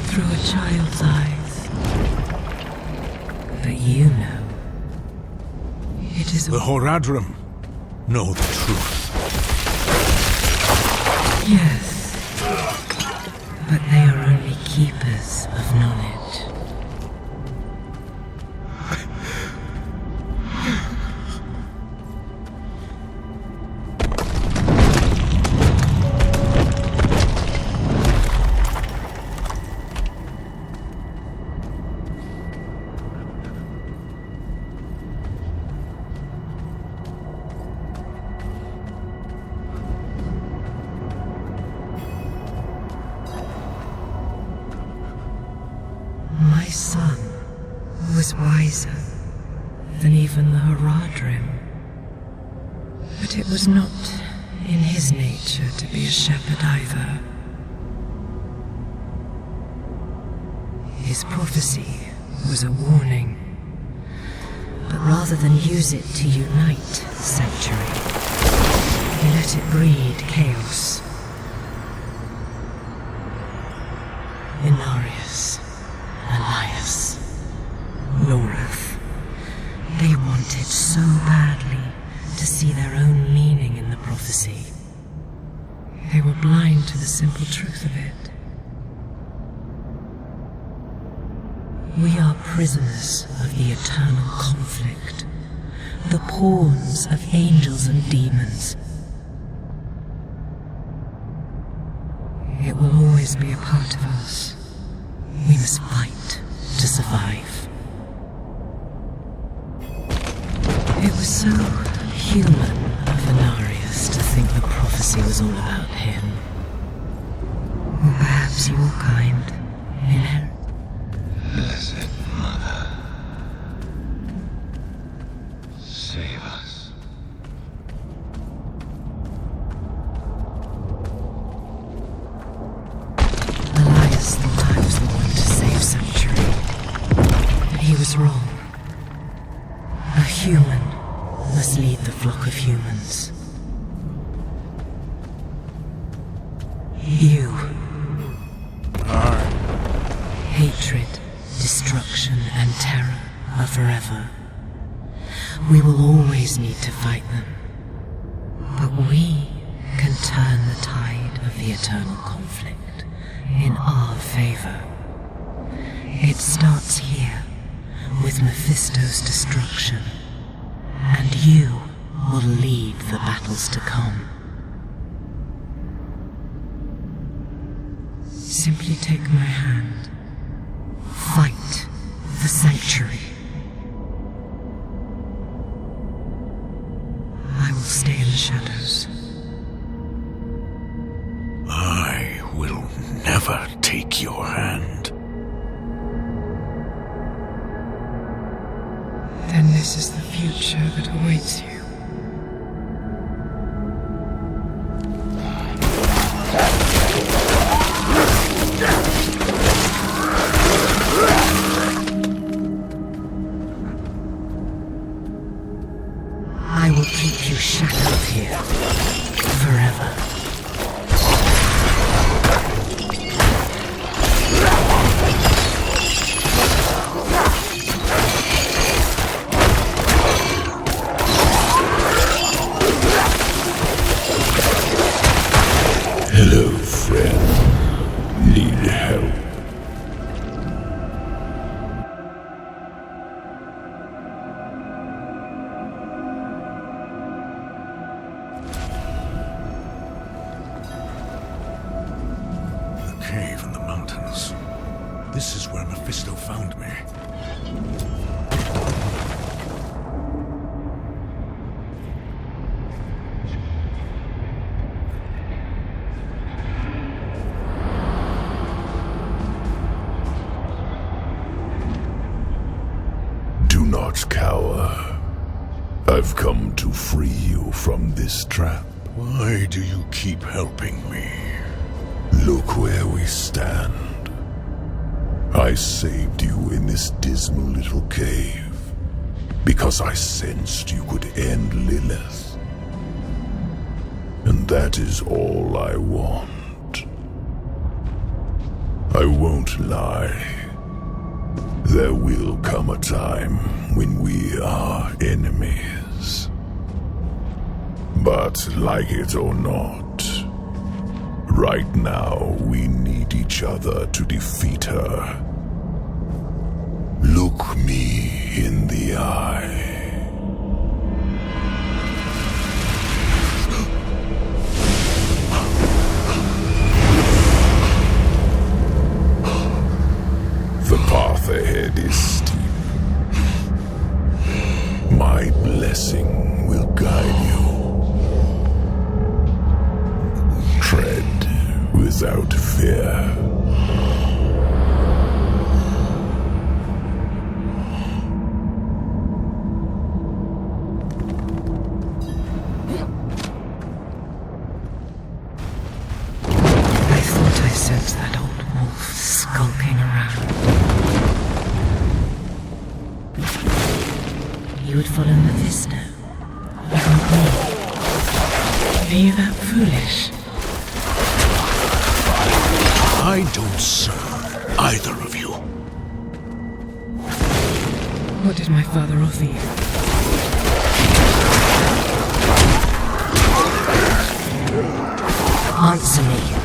through a child's eyes. But you know, it is The Horadrim know the truth. Yes, but they are only keepers of knowledge. son was wiser than even the Haradrim. But it was not in his nature to be a shepherd either. His prophecy was a warning, but rather than use it to unite the Sanctuary, he let it breed chaos. Inarius, Elias, Lorath, they wanted so badly to see their own meaning in the prophecy. They were blind to the simple truth of it. We are prisoners of the eternal conflict, the pawns of angels and demons. It will always be a part of us. We must fight to survive. It was so human of Inarius to think the prophecy was all about him. Or perhaps your kind inherit. Blessed Mother, save us. Elias thought I was the one to save Sanctuary, but he was wrong. A human must lead the flock of humans. You. Hatred, destruction, and terror are forever. We will always need to fight them. But we can turn the tide of the eternal conflict in our favor. It starts here, with Mephisto's destruction, and you will lead the battles to come. Simply take my hand. Fight the Sanctuary. I will stay in the shadows. I will never take your hand. Then this is the future that awaits you. I will keep you shackled here forever. Hello, friend. Need help? The cave in the mountains. This is where Mephisto found me. Do not cower. I've come to free you from this trap. Why do you keep helping me? Look where we stand. I saved you in this dismal little cave because I sensed you could end Lilith. And that is all I want. I won't lie. There will come a time when we are enemies. But like it or not, right now we need each other to defeat her. Look me in the eye. The path ahead is steep. My blessing will guide you. Tread without fear. I don't serve either of you. What did my father offer you? Answer me.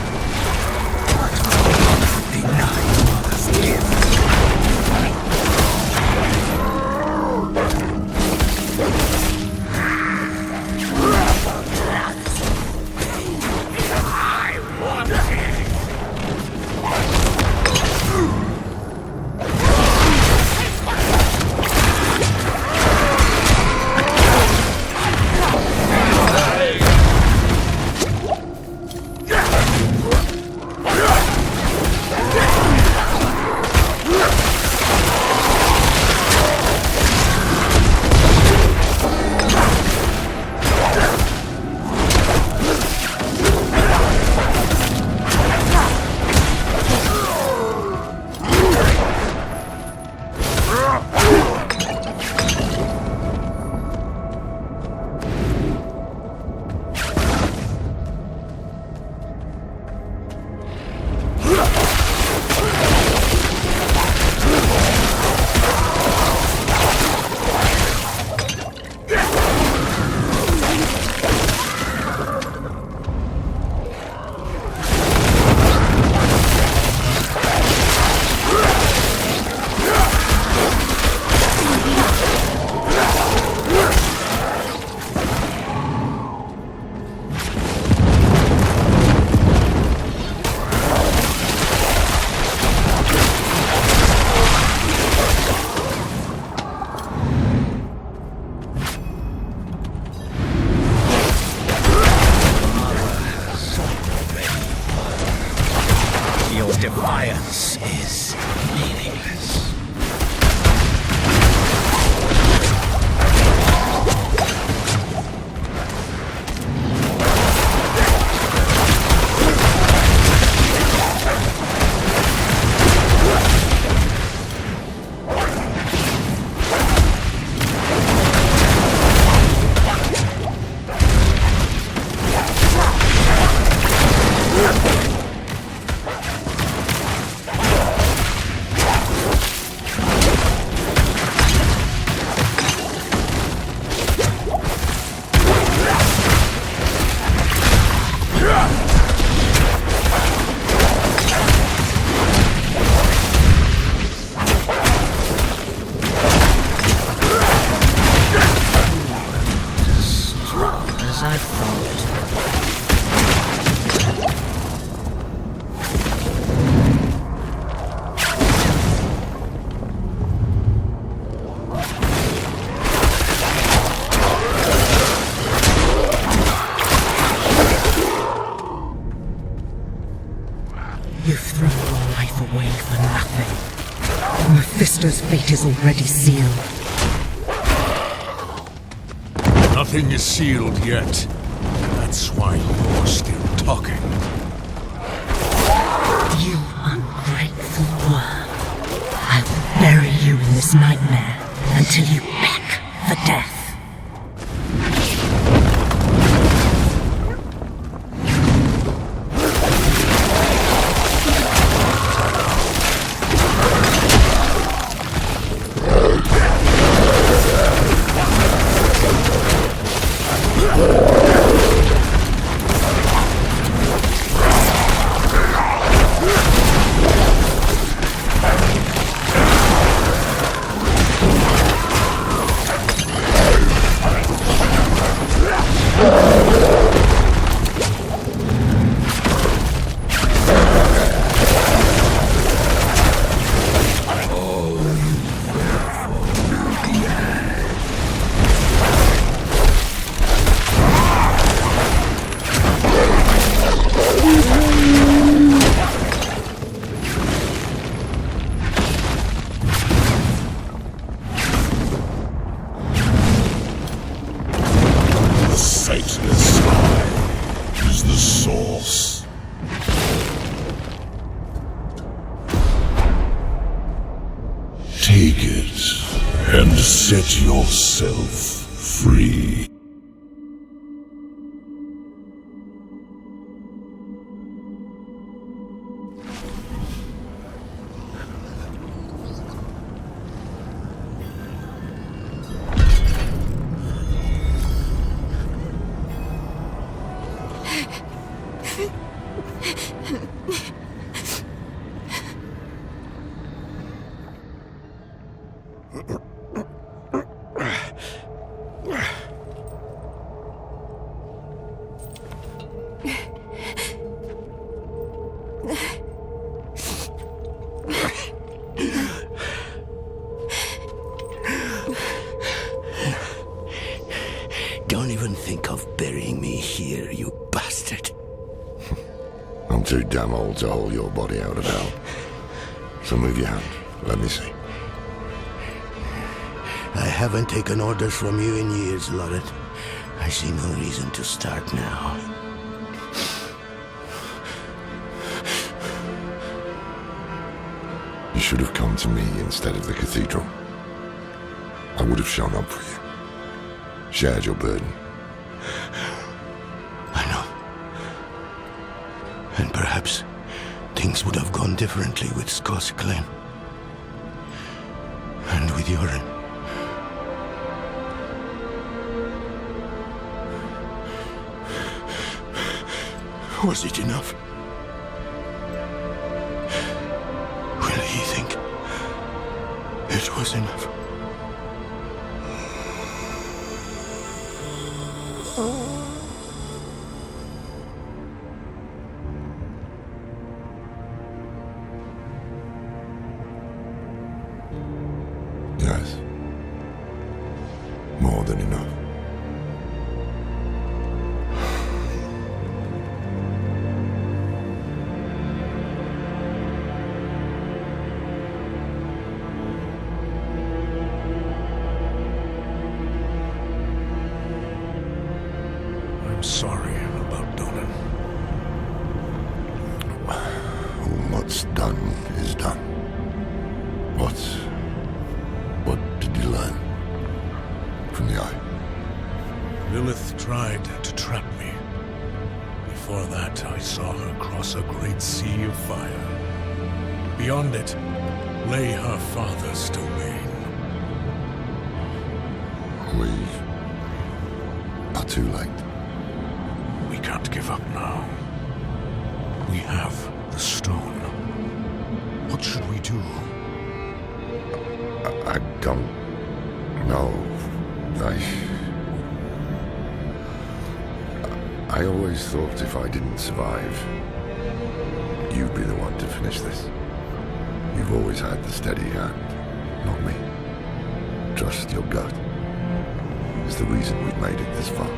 Your defiance is meaningless. As I thought. You've thrown your life away for nothing. Mephisto's fate is already sealed. Nothing is sealed yet. That's why you're still talking. You ungrateful worm. I will bury you in this nightmare until you beck for death. Faceless eye is the source. Take it and set yourself free. too damn old to hold your body out of hell. So move your hand. Let me see. I haven't taken orders from you in years, Lilith. I see no reason to start now. You should have come to me instead of the cathedral. I would have shown up for you. Shared your burden. I know. And perhaps things would have gone differently with Scott's claim. And with Yoren. Was it enough? Will he think it was enough? Yes. More than enough. I'm sorry about Donan. What's done is done. What did you learn from the Eye? Lilith tried to trap me. Before that, I saw her cross a great sea of fire. Beyond it lay her father's domain. We are too late. We can't give up now. We have the stone. What should we do? I don't know. I always thought if I didn't survive, you'd be the one to finish this. You've always had the steady hand, not me. Trust your gut. It's the reason we've made it this far.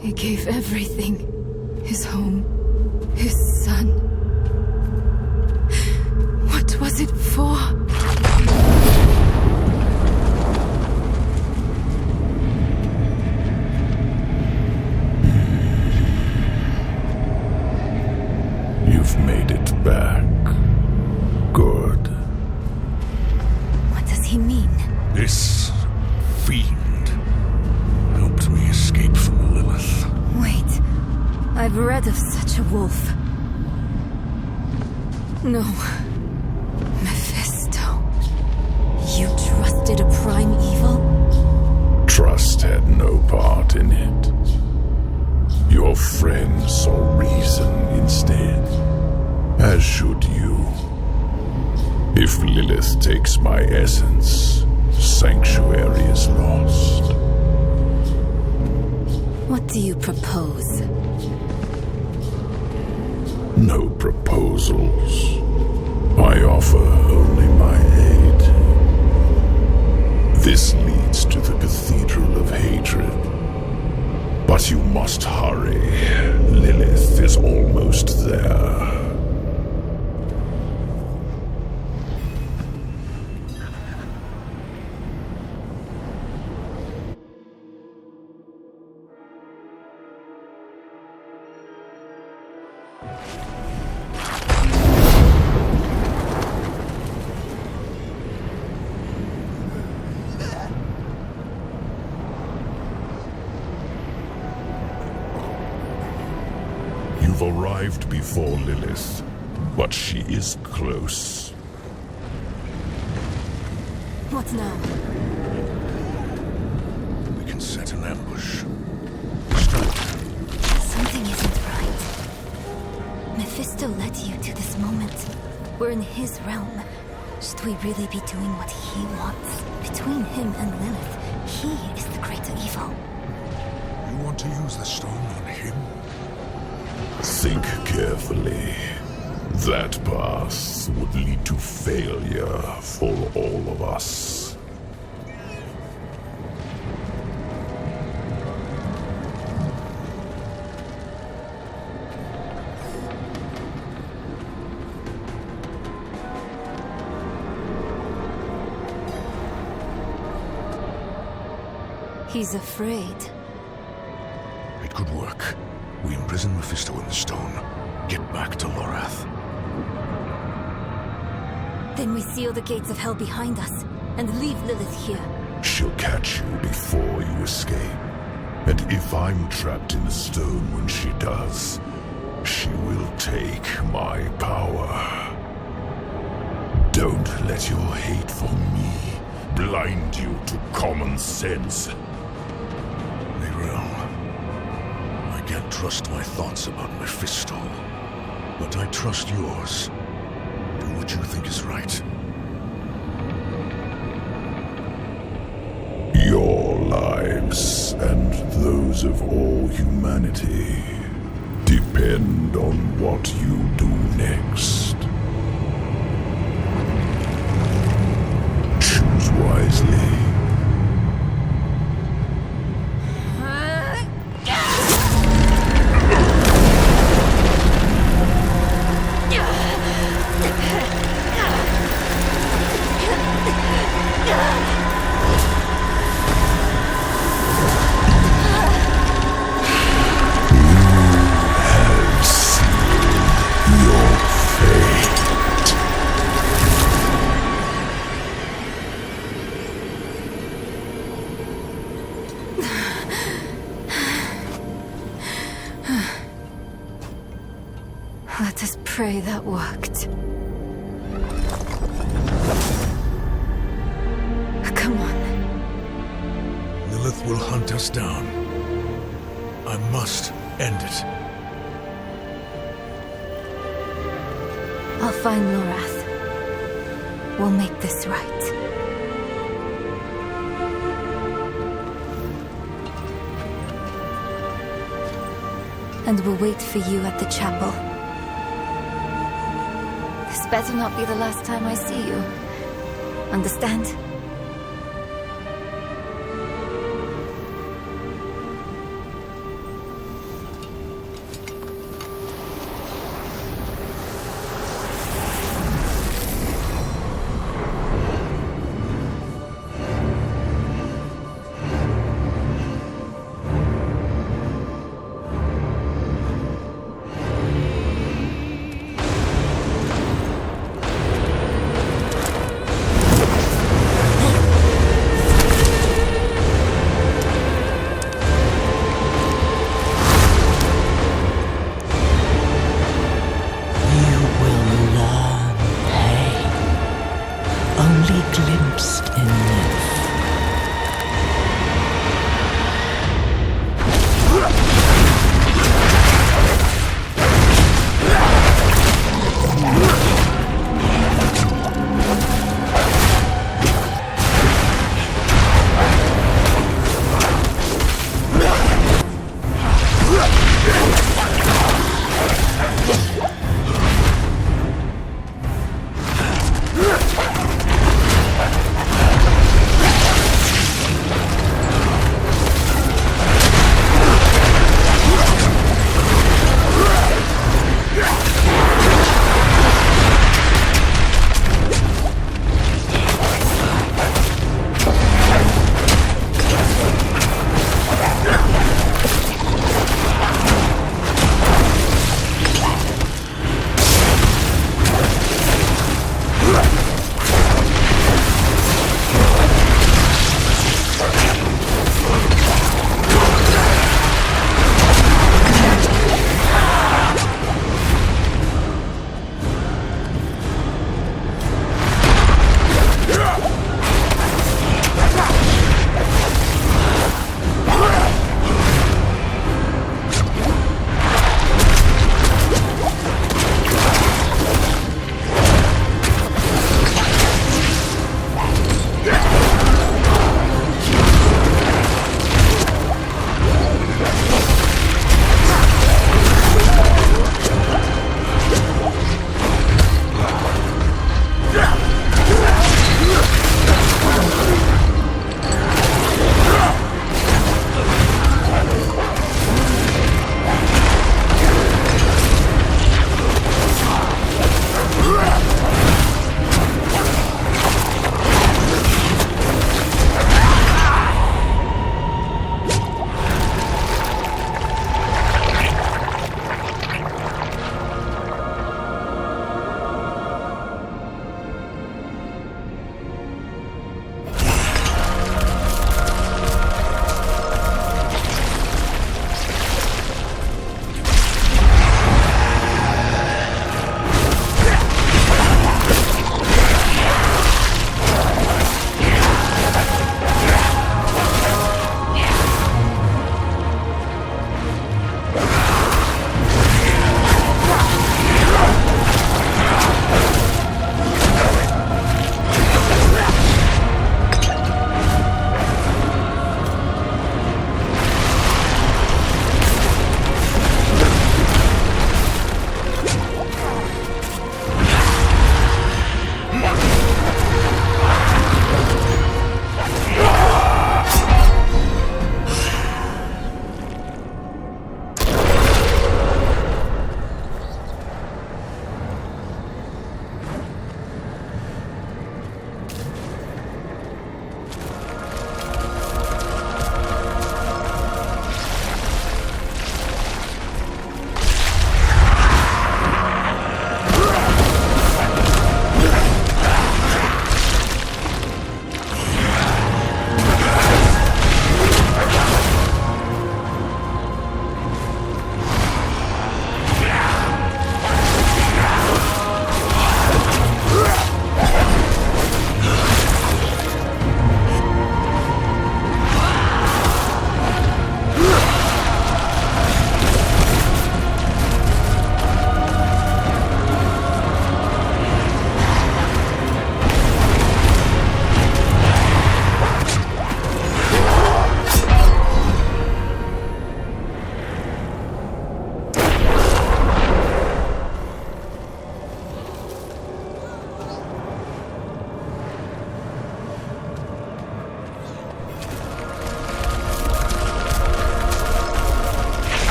He gave everything. His home, his son. What was it for? You've made it back. Good. What does he mean? This fiend helped me escape from Lilith. Wait, I've read of such a wolf. No. Mephisto. You trusted a prime evil? Trust had no part in it. Your friend saw reason instead, as should you. If Lilith takes my essence, Sanctuary is lost. What do you propose? No proposals. I offer only my aid. This leads to the Cathedral of Hatred. But you must hurry. Lilith is almost there. You've arrived before Lilith, but she is close. What now? We can set an ambush. Something isn't right. Mephisto led you to this moment. We're in his realm. Should we really be doing what he wants? Between him and Lilith, he is the greater evil. You want to use the stone on him? Think carefully. That path would lead to failure for all of us. He's afraid. It could work. We imprison Mephisto in the stone. Get back to Lorath. Then we seal the gates of hell behind us, and leave Lilith here. She'll catch you before you escape. And if I'm trapped in the stone when she does, she will take my power. Don't let your hate for me blind you to common sense. I can't trust my thoughts about Mephisto, but I trust yours. Do what you think is right. Your lives and those of all humanity depend on what you do next. Choose wisely. Let us pray that worked. Come on. Lilith will hunt us down. I must end it. I'll find Lorath. We'll make this right. And we'll wait for you at the chapel. This better not be the last time I see you. Understand?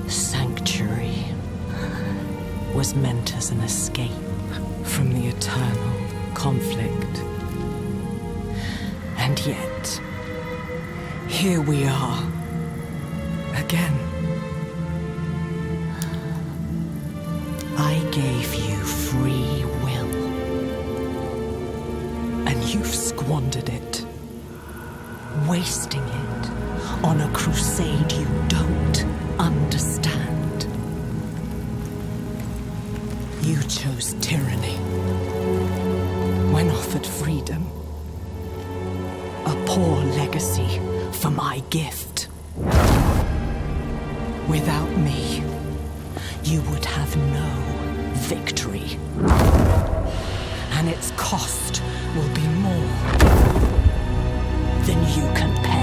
Sanctuary was meant as an escape from the eternal conflict. And yet, here we are, again. I gave you free will, and you've squandered it, wasting it on a crusade you don't understand. You chose tyranny when offered freedom. A poor legacy for my gift. Without me, you would have no victory. And its cost will be more than you can pay.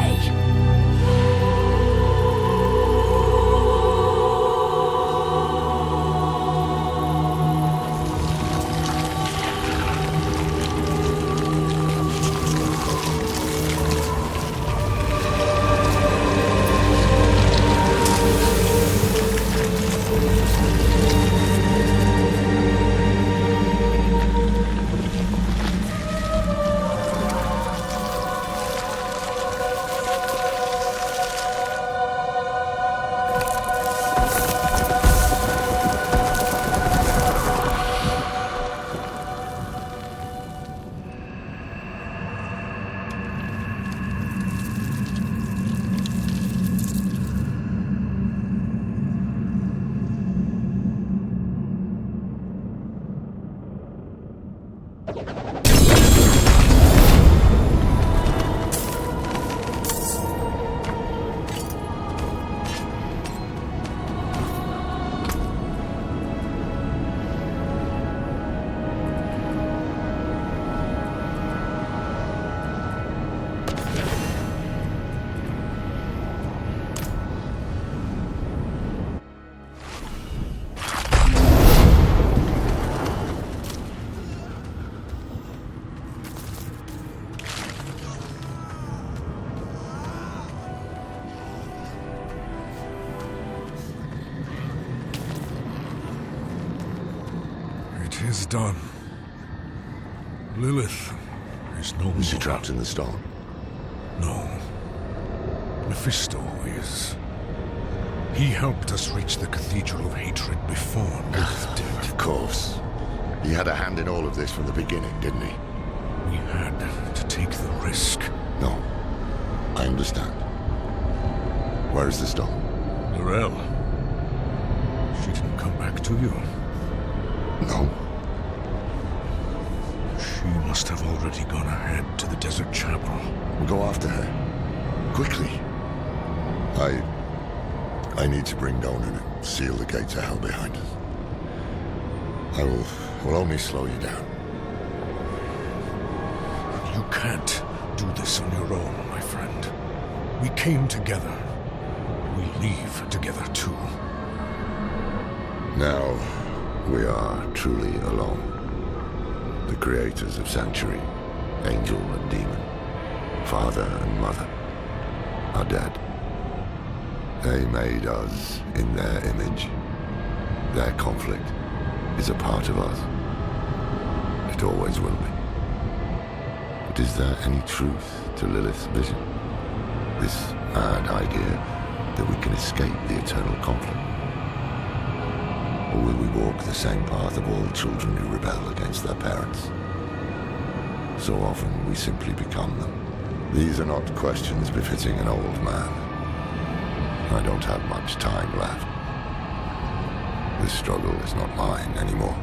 It is done. Lilith is no more. Is she trapped in the stone? No. Mephisto is. He helped us reach the Cathedral of Hatred before Lilith did. Of course. He had a hand in all of this from the beginning, didn't he? We had to take the risk. No. I understand. Where is the stone? Lorel. She didn't come back to you. No. She must have already gone ahead to the desert chapel. We'll go after her. Quickly. I need to bring Donan and seal the gates of hell behind us. I will only slow you down. You can't do this on your own, my friend. We came together. We leave together, too. Now, we are truly alone. The creators of Sanctuary, angel and demon, father and mother, are dead. They made us in their image. Their conflict is a part of us. It always will be. But is there any truth to Lilith's vision? This mad idea that we can escape the eternal conflict? Or will we walk the same path of all children who rebel against their parents? So often we simply become them. These are not questions befitting an old man. I don't have much time left. This struggle is not mine anymore.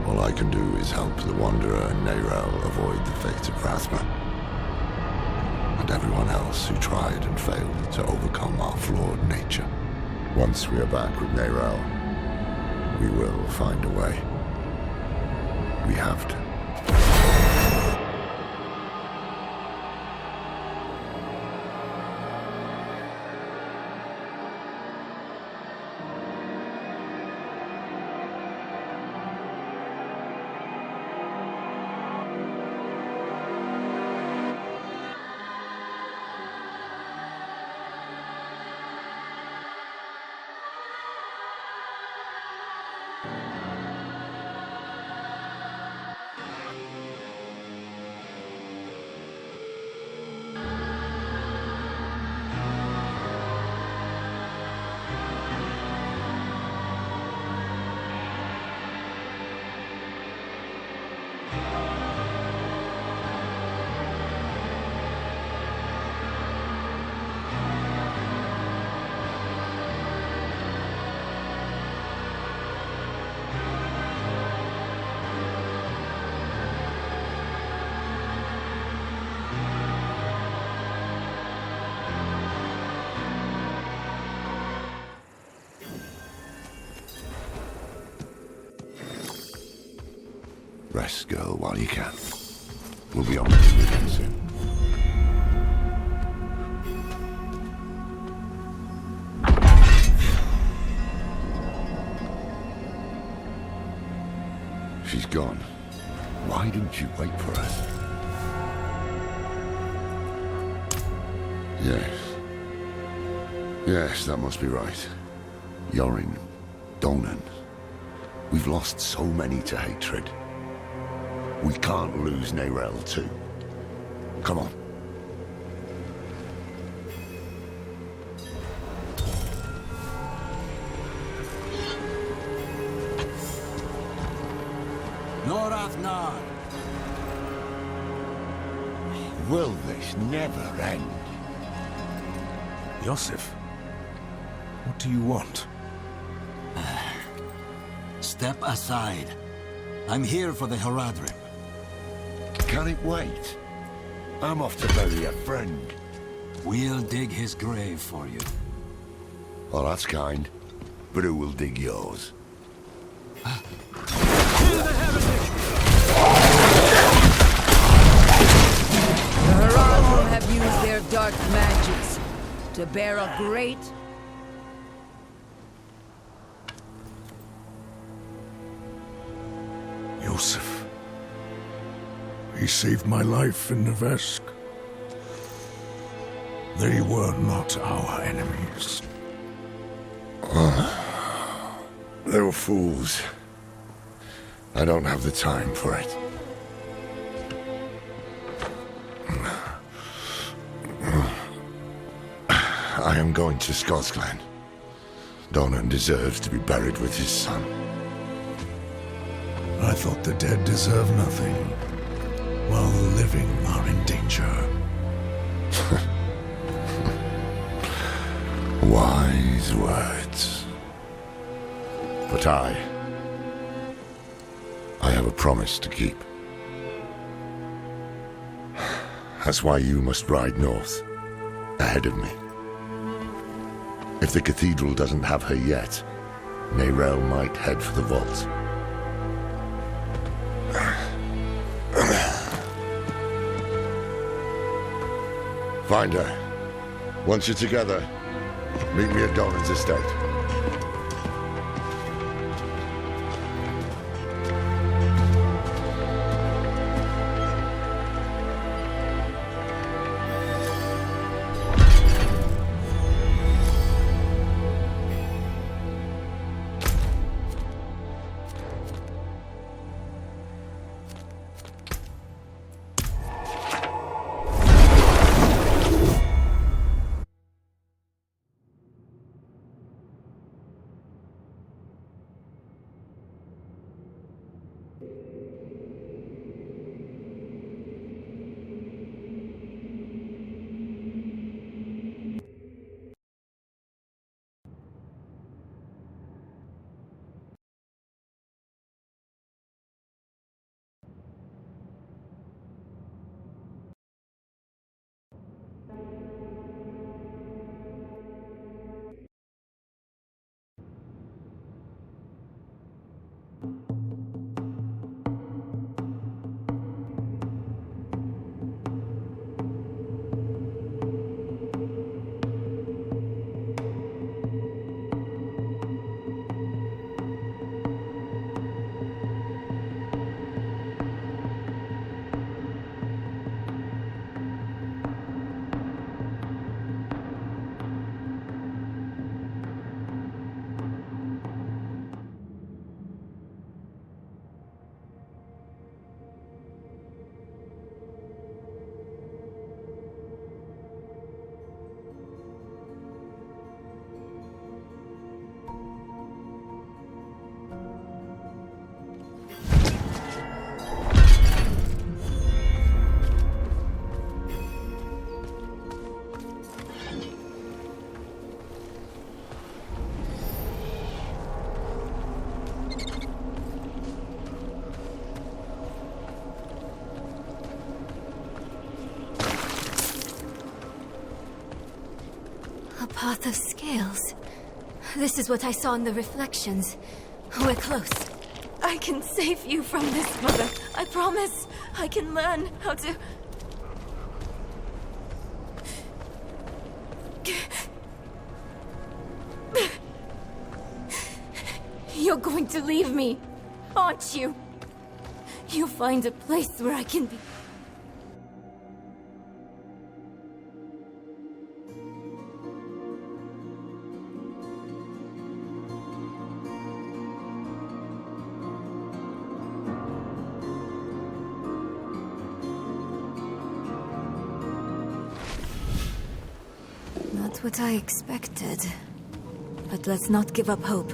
All I can do is help the Wanderer and Neyrel avoid the fate of Rathma. And everyone else who tried and failed to overcome our flawed nature. Once we are back with Neyrel, we will find a way. We have to. Rest, girl, while you can. We'll be on with you again soon. She's gone. Why didn't you wait for us? Yes, that must be right. Yorin, Donan. We've lost so many to hatred. We can't lose Neyrelle too. Come on. Norathnar! Will this never end? Yosef, what do you want? Step aside. I'm here for the Haradrim. Can it wait? I'm off to bury a friend. We'll dig his grave for you. Well, that's kind. But who will dig yours? The Haradrim have used their dark magics to bear a great... Yosef. He saved my life in Nevesk. They were not our enemies. They were fools. I don't have the time for it. I am going to Scosglen. Donan deserves to be buried with his son. I thought the dead deserve nothing, while the living are in danger. Wise words. But I have a promise to keep. That's why you must ride north, ahead of me. If the cathedral doesn't have her yet, Neyrelle might head for the vault. Find her. Once you're together, meet me at Donan's estate. A path of scales. This is what I saw in the reflections. We're close. I I can save you from this, Mother. I promise. I can learn how to... You're going to leave me, aren't you? You'll find a place where I can be... Not what I expected. But let's not give up hope.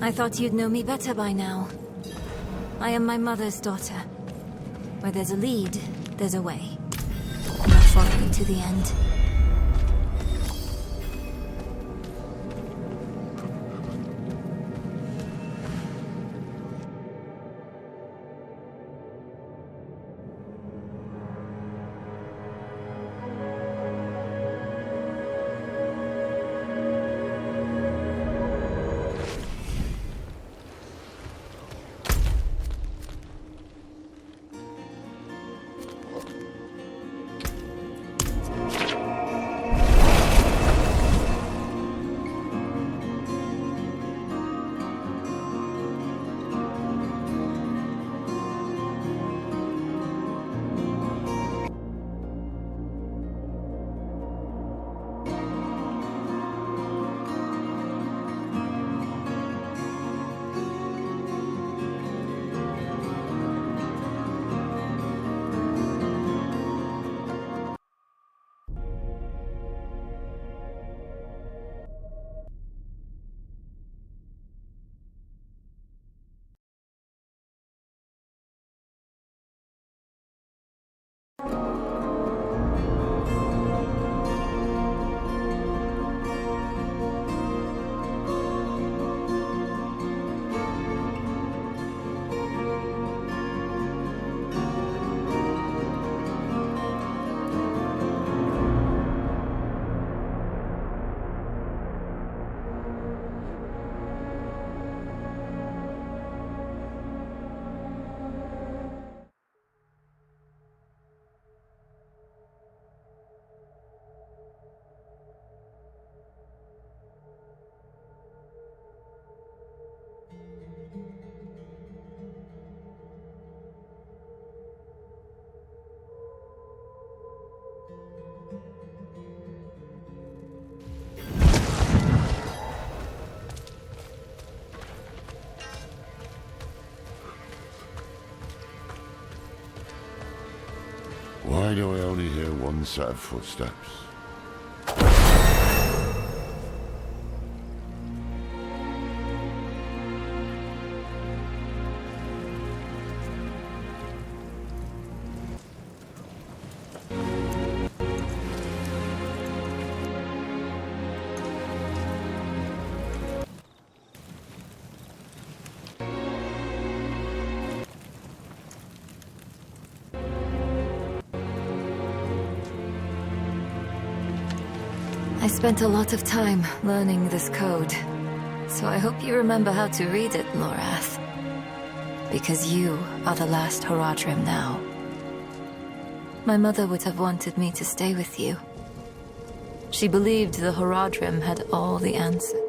I thought you'd know me better by now. I am my mother's daughter. Where there's a lead, there's a way. And I'll follow it to the end. Why do I only hear one set of footsteps? I spent a lot of time learning this code, so I hope you remember how to read it, Lorath. Because you are the last Horadrim now. My mother would have wanted me to stay with you. She believed the Horadrim had all the answers.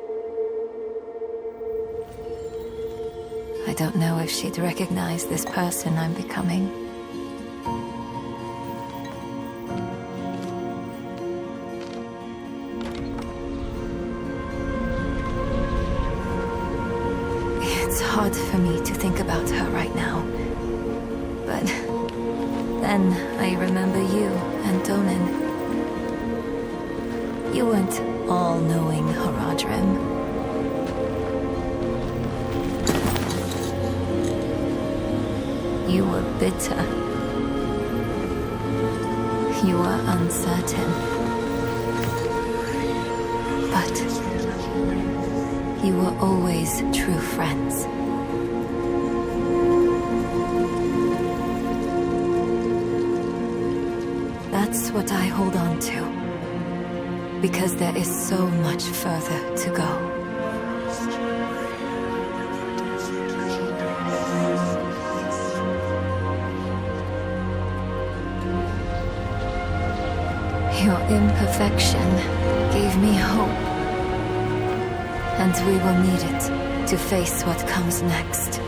I don't know if she'd recognize this person I'm becoming. It's hard for me to think about her right now. But then I remember you and Donan. You weren't all-knowing Horadrim. You were bitter. You were uncertain. But you were always true friends. That's what I hold on to. Because there is so much further to go. imperfection gave me hope. And we will need it to face what comes next.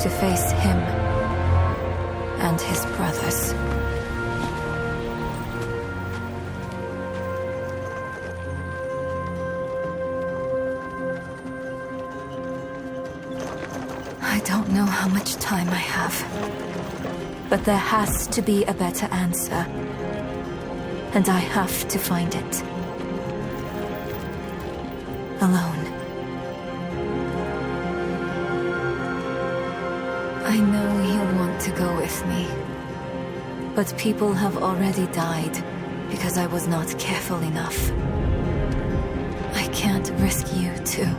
To face him and his brothers. I don't know how much time I have, but there has to be a better answer, and I have to find it. Alone. I know he'll want to go with me, but people have already died because I was not careful enough. I can't risk you too.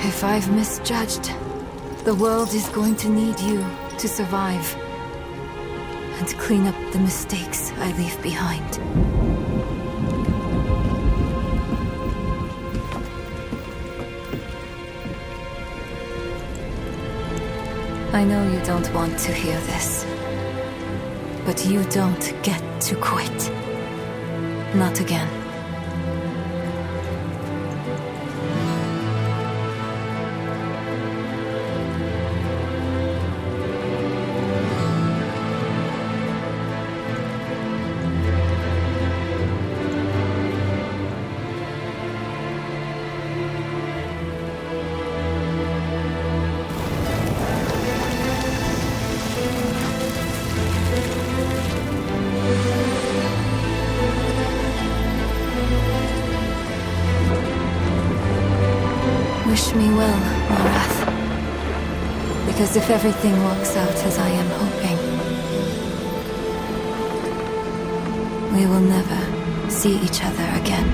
If I've misjudged, the world is going to need you to survive and clean up the mistakes I leave behind. I know you don't want to hear this, but you don't get to quit. Not again. Wish me well, Morath. Because if everything works out as I am hoping, we will never see each other again.